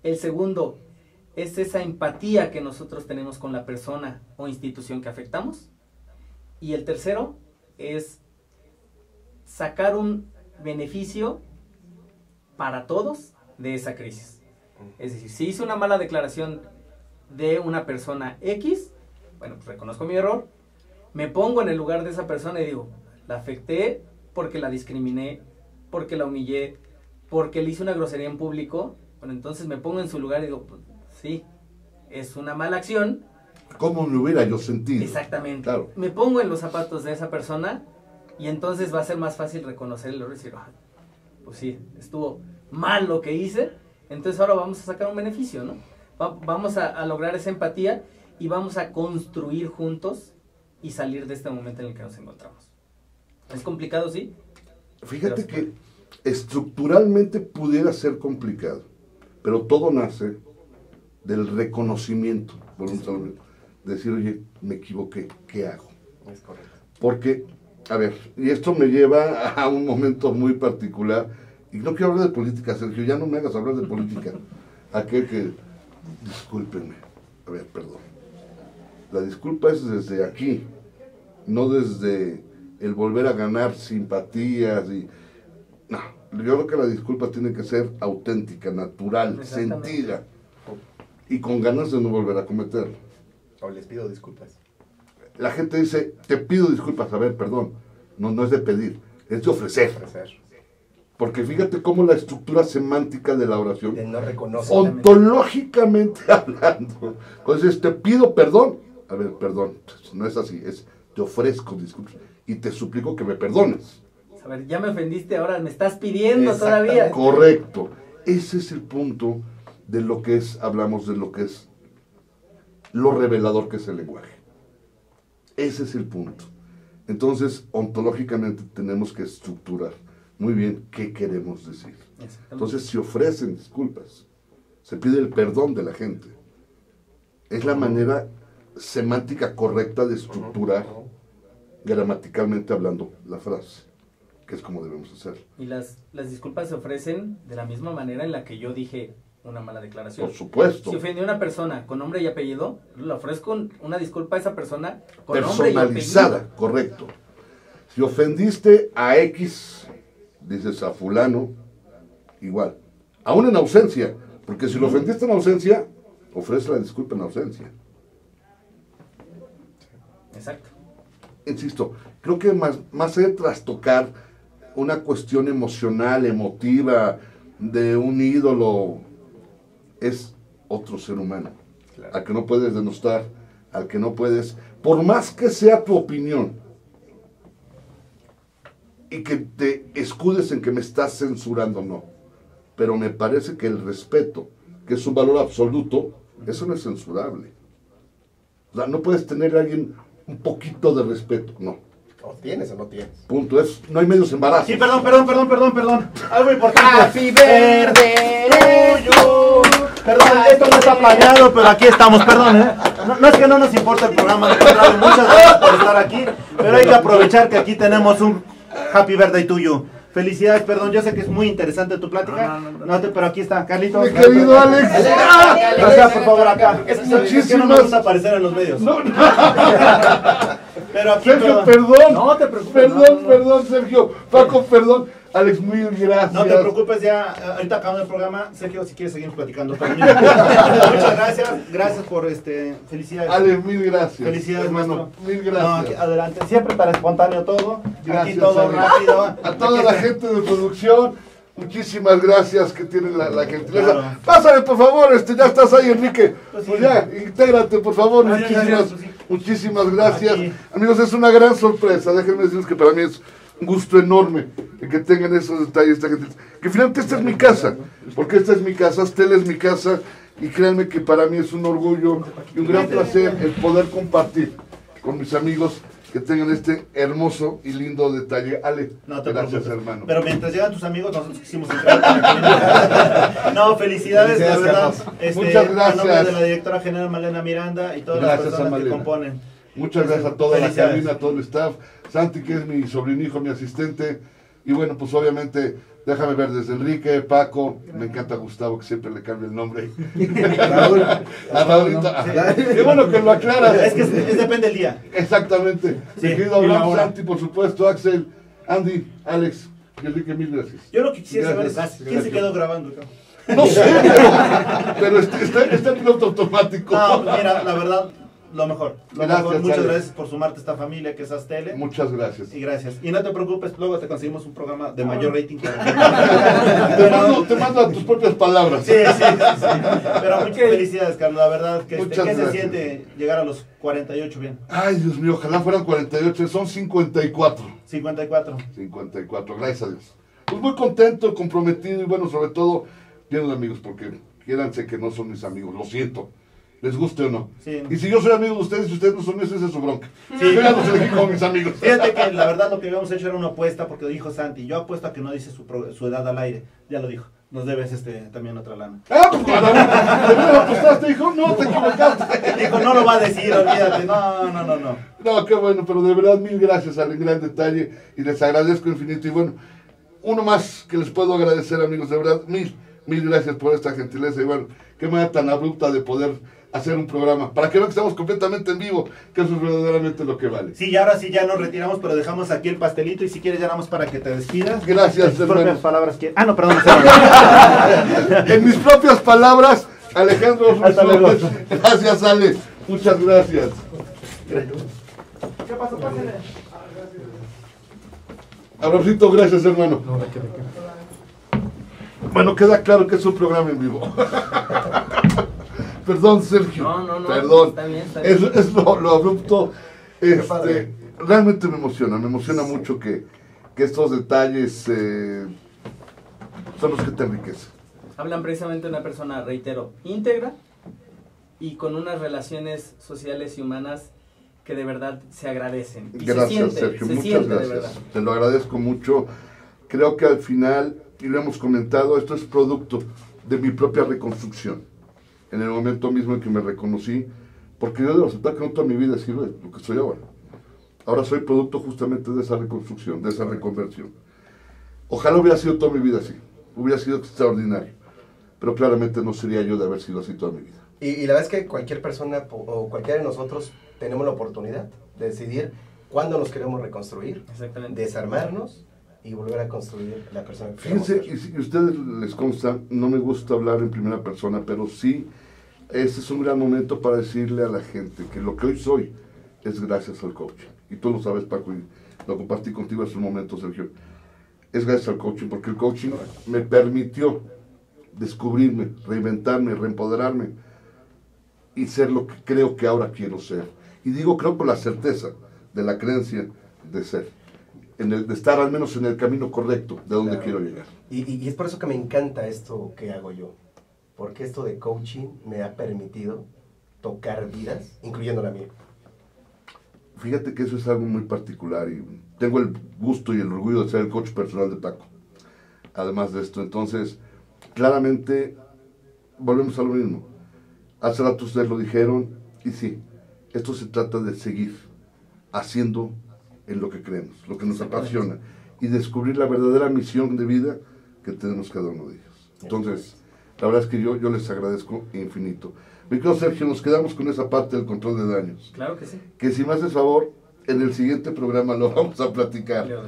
C: El segundo es esa empatía que nosotros tenemos con la persona o institución que afectamos. Y el tercero es sacar un beneficio para todos de esa crisis. Es decir, si hice una mala declaración de una persona X, bueno, pues reconozco mi error, me pongo en el lugar de esa persona y digo, la afecté porque la discriminé, porque la humillé, porque le hice una grosería en público, bueno, entonces me pongo en su lugar y digo, pues, sí, es una mala acción.
A: ¿Cómo me hubiera yo sentido?
C: Exactamente.
A: Claro.
C: Me pongo en los zapatos de esa persona y entonces va a ser más fácil reconocer el error y decir, pues sí, estuvo mal lo que hice, entonces ahora vamos a sacar un beneficio, ¿no? Vamos a lograr esa empatía y vamos a construir juntos y salir de este momento en el que nos encontramos. ¿Es complicado, sí?
A: Fíjate que estructuralmente pudiera ser complicado, pero todo nace del reconocimiento voluntariamente. Decir, oye, me equivoqué, ¿qué hago?
B: Es correcto.
A: Porque, a ver, y esto me lleva a un momento muy particular, y no quiero hablar de política, Sergio, ya no me hagas hablar de política. Aquel que, discúlpenme, a ver, perdón. La disculpa es desde aquí, no desde el volver a ganar simpatías y... No, yo creo que la disculpa tiene que ser auténtica, natural, sentida, y con ganas de no volver a cometerlo.
B: O les pido disculpas.
A: La gente dice, te pido disculpas, a ver, perdón, no es de pedir, es de ofrecer. Porque fíjate cómo la estructura semántica de la oración,
B: no reconoce,
A: ontológicamente hablando, entonces te pido perdón, a ver, perdón, no es así, es te ofrezco disculpas y te suplico que me perdones.
C: A ver, ya me ofendiste, ahora me estás pidiendo todavía.
A: Correcto, ese es el punto de lo que es, hablamos de lo que es lo revelador que es el lenguaje. Ese es el punto. Entonces, ontológicamente tenemos que estructurar muy bien qué queremos decir. Entonces, se ofrecen disculpas, se pide el perdón de la gente. Es la manera semántica correcta de estructurar, gramaticalmente hablando, la frase, que es como debemos hacer.
C: Y las disculpas se ofrecen de la misma manera en la que yo dije una mala declaración.
A: Por supuesto.
C: Si ofendí a una persona con nombre y apellido, le ofrezco una disculpa a esa persona con nombre y
A: personalizada,
C: apellido.
A: correcto. Si ofendiste a X, dices a fulano, igual. Aún en ausencia, porque si lo ofendiste en ausencia, ofrece la disculpa en ausencia.
C: Exacto.
A: Insisto, creo que más allá de trastocar una cuestión emocional, emotiva, de un ídolo, es otro ser humano, claro, al que no puedes denostar, al que no puedes, por más que sea tu opinión, y que te escudes en que me estás censurando, no. Pero me parece que el respeto, que es un valor absoluto, eso no es censurable. O sea, no puedes tener a alguien un poquito de respeto, no.
B: O tienes o no tienes.
A: Punto, no hay medios embarazos.
H: Sí, perdón. Algo importante.
B: Happy birthday to you.
H: Perdón, esto no está planeado, pero aquí estamos, perdón, ¿eh? No es que no nos importa el programa, de contrario, muchas gracias por estar aquí, pero hay que aprovechar que aquí tenemos un Happy Birthday to you. Felicidades, perdón, yo sé que es muy interesante tu plática, pero aquí está, Carlitos.
A: Mi querido Alex.
H: Gracias, por favor, acá. Es que no me gusta aparecer en los medios.
A: No.
H: Pero aquí,
A: Sergio, perdón.
C: No te preocupes.
A: Perdón, Sergio. Paco, perdón. Alex, mil gracias.
H: No te preocupes, ya ahorita acabando el programa, Sergio, si quieres seguimos platicando. Muchas gracias por felicidades.
A: Alex, mil gracias.
H: Felicidades,
A: hermano. Mil
H: No,
A: gracias.
H: adelante, siempre tan espontáneo todo.
A: Gracias,
H: aquí todo
A: Alex.
H: rápido.
A: A toda la gente de producción, muchísimas gracias que tienen la gentileza.
H: Claro.
A: Pásale, por favor, ya estás ahí, Enrique.
H: Pues
A: Pues
H: sí.
A: ya, intégrate, por favor.
H: Gracias.
A: Muchísimas gracias.
H: Aquí.
A: Amigos, es una gran sorpresa. Déjenme decirles que para mí es un gusto enorme que tengan esos detalles, esta gente. Que finalmente esta es mi casa, porque esta es mi casa, Stella es mi casa, y créanme que para mí es un orgullo y un gran placer el poder compartir con mis amigos que tengan este hermoso y lindo detalle. Ale,
H: No te
A: gracias,
H: preocupes.
A: hermano.
H: Pero mientras llegan tus amigos, nosotros quisimos entrar. No, felicidades, la verdad.
A: Muchas gracias.
H: A nombre de la directora general Malena Miranda y todas las
A: Gracias a
H: personas que
A: Malena.
H: componen.
A: Muchas gracias a toda la
H: Felicidades.
A: cabina, a todo el staff. Santi, que es mi sobrinijo, mi asistente. Y bueno, pues obviamente, déjame ver desde Enrique, Paco, me encanta Gustavo, que siempre le cambia el nombre.
I: Raúl.
A: A Raulito. Ajá. Qué bueno que lo aclaras.
H: Es que depende del día.
A: Exactamente.
H: Sí,
A: Mi querido
H: y la
A: Abraham,
H: hora.
A: Santi, por supuesto, Axel, Andy, Alex y Enrique, mil gracias.
H: Yo lo que quisiera saber es
A: Gracias.
H: quién se quedó grabando.
A: No sé, pero está en piloto automático.
H: No, mira, la verdad, Lo mejor.
A: Gracias,
H: Muchas
A: Ale.
H: gracias por sumarte a esta familia que es Aztele.
A: Muchas gracias.
H: Y gracias. Y no te preocupes, luego te conseguimos un programa de mayor rating.
A: Te mando a tus propias palabras.
H: Sí. Pero muchas felicidades, Carlos. La verdad, que ¿qué se
A: gracias.
H: siente llegar a los 48 bien?
A: Ay, Dios mío, ojalá fueran 48, son 54.
H: 54.
A: 54, gracias a Dios. Pues muy contento, comprometido y bueno, sobre todo lleno de amigos, porque quiéranse que no son mis amigos, lo siento. Les guste o no.
H: Sí.
A: Y si yo soy amigo de ustedes y ustedes no son, esa es su bronca.
H: Sí.
A: Yo ya los elegí como mis amigos.
H: Fíjate que la verdad lo que habíamos hecho era una apuesta, porque dijo Santi, yo apuesto a que no dice su edad al aire. Ya lo dijo. Nos debes también otra lana.
A: Ah, pues cuando me apostaste, dijo, no, te equivocaste.
H: Dijo, no lo va a decir, olvídate. No.
A: No, qué bueno, pero de verdad mil gracias al gran detalle y les agradezco infinito. Y bueno, uno más que les puedo agradecer, amigos, de verdad, mil gracias por esta gentileza. Y bueno, qué manera tan abrupta de poder hacer un programa, para que vean que estamos completamente en vivo, que eso es verdaderamente lo que vale.
H: Sí, y ahora sí ya nos retiramos, pero dejamos aquí el pastelito y si quieres ya damos para que te despidas.
A: Gracias,
H: tus propias
A: hermano.
H: palabras que... Ah, no, perdón.
A: En mis propias palabras, Alejandro.
H: Hasta luego.
A: Gracias, Ale. Muchas gracias.
H: ¿Qué pasó? Pásale.
A: Abracito, gracias, hermano. Bueno, queda claro que es un programa en vivo. Perdón, Sergio.
C: No.
A: Perdón.
C: Está bien.
A: Es lo abrupto. Realmente me emociona mucho que estos detalles son los que te enriquecen.
C: Hablan precisamente de una persona, reitero, íntegra y con unas relaciones sociales y humanas que de verdad se agradecen. Y
A: Gracias, Sergio. Muchas gracias. Te lo agradezco mucho. Creo que al final, y lo hemos comentado, esto es producto de mi propia reconstrucción. En el momento mismo en que me reconocí, porque yo debo aceptar que no toda mi vida he sido lo que soy ahora. Ahora soy producto justamente de esa reconstrucción, de esa reconversión. Ojalá hubiera sido toda mi vida así, hubiera sido extraordinario, pero claramente no sería yo de haber sido así toda mi vida.
B: Y la verdad es que cualquier persona o cualquiera de nosotros tenemos la oportunidad de decidir cuándo nos queremos reconstruir, desarmarnos y volver a construir la persona que queremos
A: Fíjense,
B: ser.
A: y si a ustedes les consta, no me gusta hablar en primera persona, pero sí, este es un gran momento para decirle a la gente que lo que hoy soy es gracias al coaching. Y tú lo sabes, Paco, y lo compartí contigo hace un momento, Sergio. Es gracias al coaching, porque el coaching me permitió descubrirme, reinventarme, reempoderarme y ser lo que creo que ahora quiero ser. Y digo creo con la certeza de la creencia de ser. De estar al menos en el camino correcto de donde quiero llegar.
B: Y es por eso que me encanta esto que hago yo, porque esto de coaching me ha permitido tocar vidas, incluyendo la mía.
A: Fíjate que eso es algo muy particular y tengo el gusto y el orgullo de ser el coach personal de Paco. Además de esto, entonces, claramente, volvemos a lo mismo. Hace rato ustedes lo dijeron y sí, esto se trata de seguir haciendo en lo que creemos, lo que nos apasiona y descubrir la verdadera misión de vida que tenemos cada uno de ellos. Entonces, la verdad es que yo les agradezco infinito. Mi querido Sergio, nos quedamos con esa parte del control de daños.
C: Claro que sí.
A: Que si me haces favor, en el siguiente programa lo vamos a platicar.
C: Lo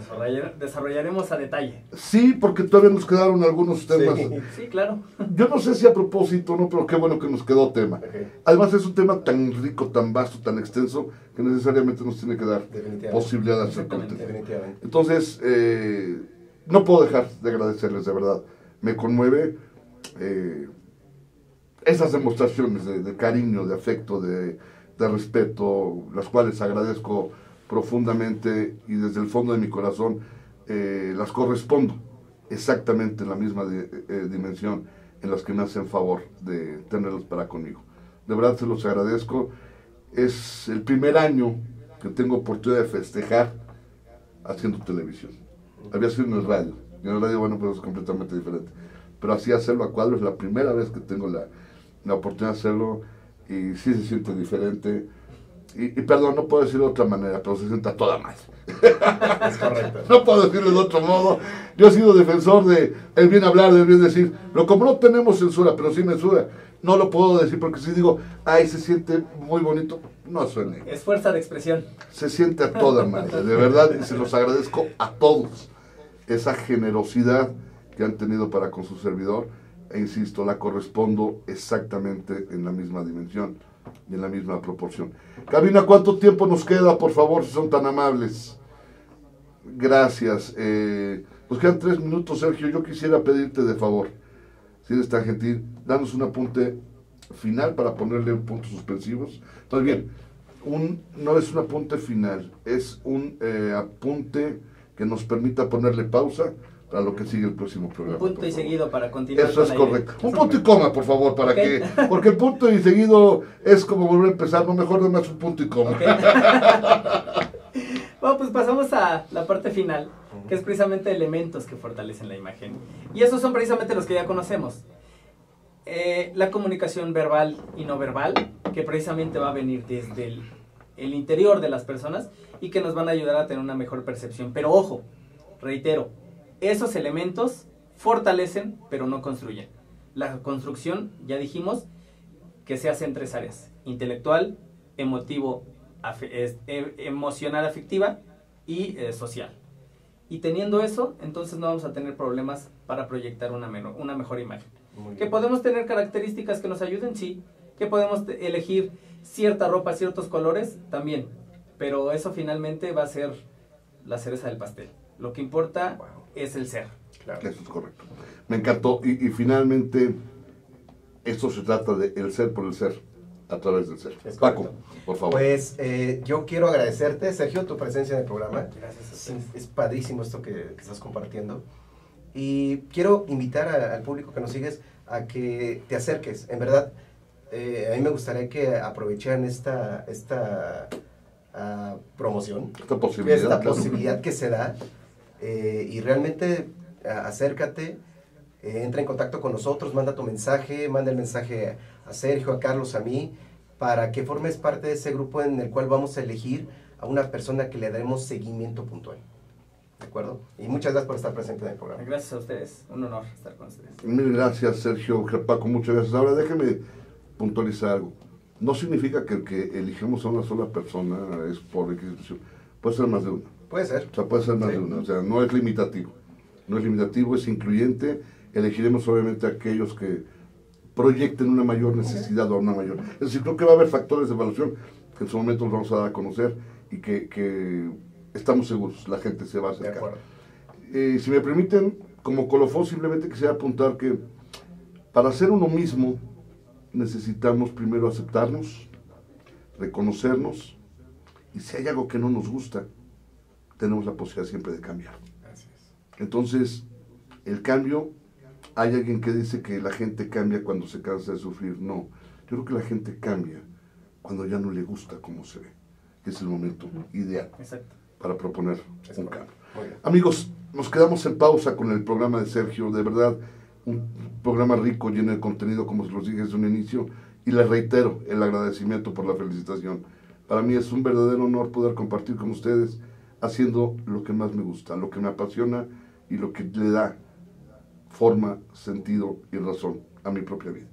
C: desarrollaremos a detalle.
A: Sí, porque todavía nos quedaron algunos temas.
C: Sí, claro.
A: Yo no sé si a propósito o no, pero qué bueno que nos quedó tema. Además es un tema tan rico, tan vasto, tan extenso, que necesariamente nos tiene que dar posibilidad de hacer contenido. Entonces, no puedo dejar de agradecerles, de verdad. Me conmueve esas demostraciones de cariño, de afecto, de respeto, las cuales agradezco profundamente y desde el fondo de mi corazón las correspondo exactamente en la misma dimensión en las que me hacen favor de tenerlos para conmigo. De verdad se los agradezco. Es el primer año que tengo oportunidad de festejar haciendo televisión. Había sido en el radio. Y en el radio, bueno, pues es completamente diferente. Pero así hacerlo a cuadro es la primera vez que tengo la oportunidad de hacerlo y sí se siente diferente. Y perdón, no puedo decirlo de otra manera, pero se siente a toda madre.
B: Es correcto.
A: No puedo decirlo de otro modo. Yo he sido defensor de el bien hablar, del bien decir. Pero como no tenemos censura, pero sí mensura, no lo puedo decir porque si digo, ay, se siente muy bonito, no suene.
C: Es fuerza de expresión.
A: Se siente a toda madre, de verdad, y se los agradezco a todos. Esa generosidad que han tenido para con su servidor, e insisto, la correspondo exactamente en la misma dimensión y en la misma proporción. Cabina, ¿cuánto tiempo nos queda, por favor, si son tan amables? Gracias. Nos quedan 3 minutos, Sergio. Yo quisiera pedirte de favor, si eres tan gentil, danos un apunte final para ponerle puntos suspensivos. Entonces, bien, no es un apunte final, es un apunte que nos permita ponerle pausa para lo que sigue el próximo programa.
C: Un punto y seguido para continuar.
A: Eso es correcto. Un punto y coma, por favor, para que... Porque el punto y seguido es como volver a empezar, no, mejor nada más un punto y coma.
C: Bueno, pues pasamos a la parte final, que es precisamente elementos que fortalecen la imagen. Y esos son precisamente los que ya conocemos. La comunicación verbal y no verbal, que precisamente va a venir desde el interior de las personas y que nos van a ayudar a tener una mejor percepción. Pero ojo, reitero, esos elementos fortalecen, pero no construyen. La construcción, ya dijimos, que se hace en 3 áreas: intelectual, emotivo, emocional, afectiva y social. Y teniendo eso, entonces no vamos a tener problemas para proyectar una mejor imagen. ¿Que podemos tener características que nos ayuden? Sí. ¿Que podemos elegir cierta ropa, ciertos colores? También. Pero eso finalmente va a ser la cereza del pastel. Lo que importa es el ser.
A: Claro. Eso es correcto. Me encantó. Y finalmente, esto se trata de el ser por el ser, a través del ser. Paco, por favor.
B: Pues yo quiero agradecerte, Sergio, tu presencia en el programa.
C: Gracias.
B: Es padrísimo esto que estás compartiendo. Y quiero invitar al público que nos sigues a que te acerques. En verdad, a mí me gustaría que aprovecharan esta promoción, esta posibilidad que se da, y realmente acércate, entra en contacto con nosotros, manda tu mensaje, manda el mensaje a Sergio, a Carlos, a mí, para que formes parte de ese grupo en el cual vamos a elegir a una persona que le daremos seguimiento puntual. ¿De acuerdo? Y muchas gracias por estar presente en el programa.
C: Gracias a ustedes, un honor estar con ustedes.
A: Mil gracias, Sergio, Paco, muchas gracias. Ahora déjeme puntualizar algo. No significa que el que elijamos a una sola persona es por institución. Puede ser más de una.
B: Puede ser.
A: O sea, puede ser más de una. O sea, no es limitativo. No es limitativo, es incluyente. Elegiremos obviamente a aquellos que proyecten una mayor necesidad o una mayor. Es decir, creo que va a haber factores de evaluación que en su momento los vamos a dar a conocer y que estamos seguros, la gente se va a acercar. Si me permiten, como colofón, simplemente quisiera apuntar que para ser uno mismo necesitamos primero aceptarnos, reconocernos, y si hay algo que no nos gusta, tenemos la posibilidad siempre de cambiar. Entonces, el cambio, hay alguien que dice que la gente cambia cuando se cansa de sufrir. No, yo creo que la gente cambia cuando ya no le gusta cómo se ve. Es el momento ideal.
C: Exacto.
A: Para proponer un cambio. Amigos, nos quedamos en pausa con el programa de Sergio. De verdad, un programa rico, lleno de contenido, como se los dije desde un inicio, y les reitero el agradecimiento por la felicitación. Para mí es un verdadero honor poder compartir con ustedes haciendo lo que más me gusta, lo que me apasiona y lo que le da forma, sentido y razón a mi propia vida.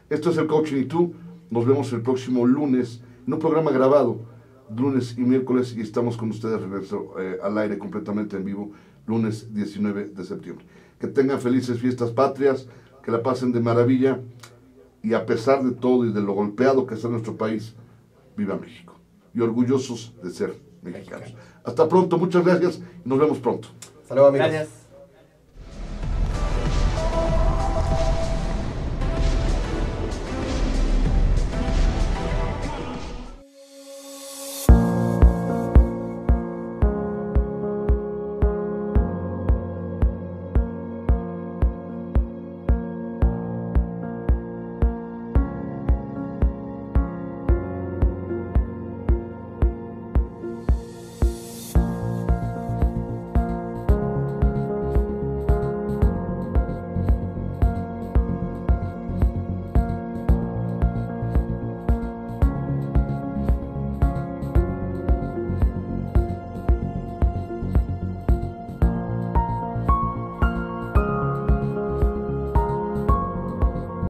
A: Esto es el Coaching y Tú. Nos vemos el próximo lunes en un programa grabado, lunes y miércoles, y estamos con ustedes regreso al aire completamente en vivo, lunes 19 de septiembre. Que tengan felices fiestas patrias, que la pasen de maravilla, y a pesar de todo y de lo golpeado que está nuestro país, viva México. Y orgullosos de ser mexicanos. Hasta pronto, muchas gracias y nos vemos pronto.
B: Hasta luego, amigos.
C: Gracias.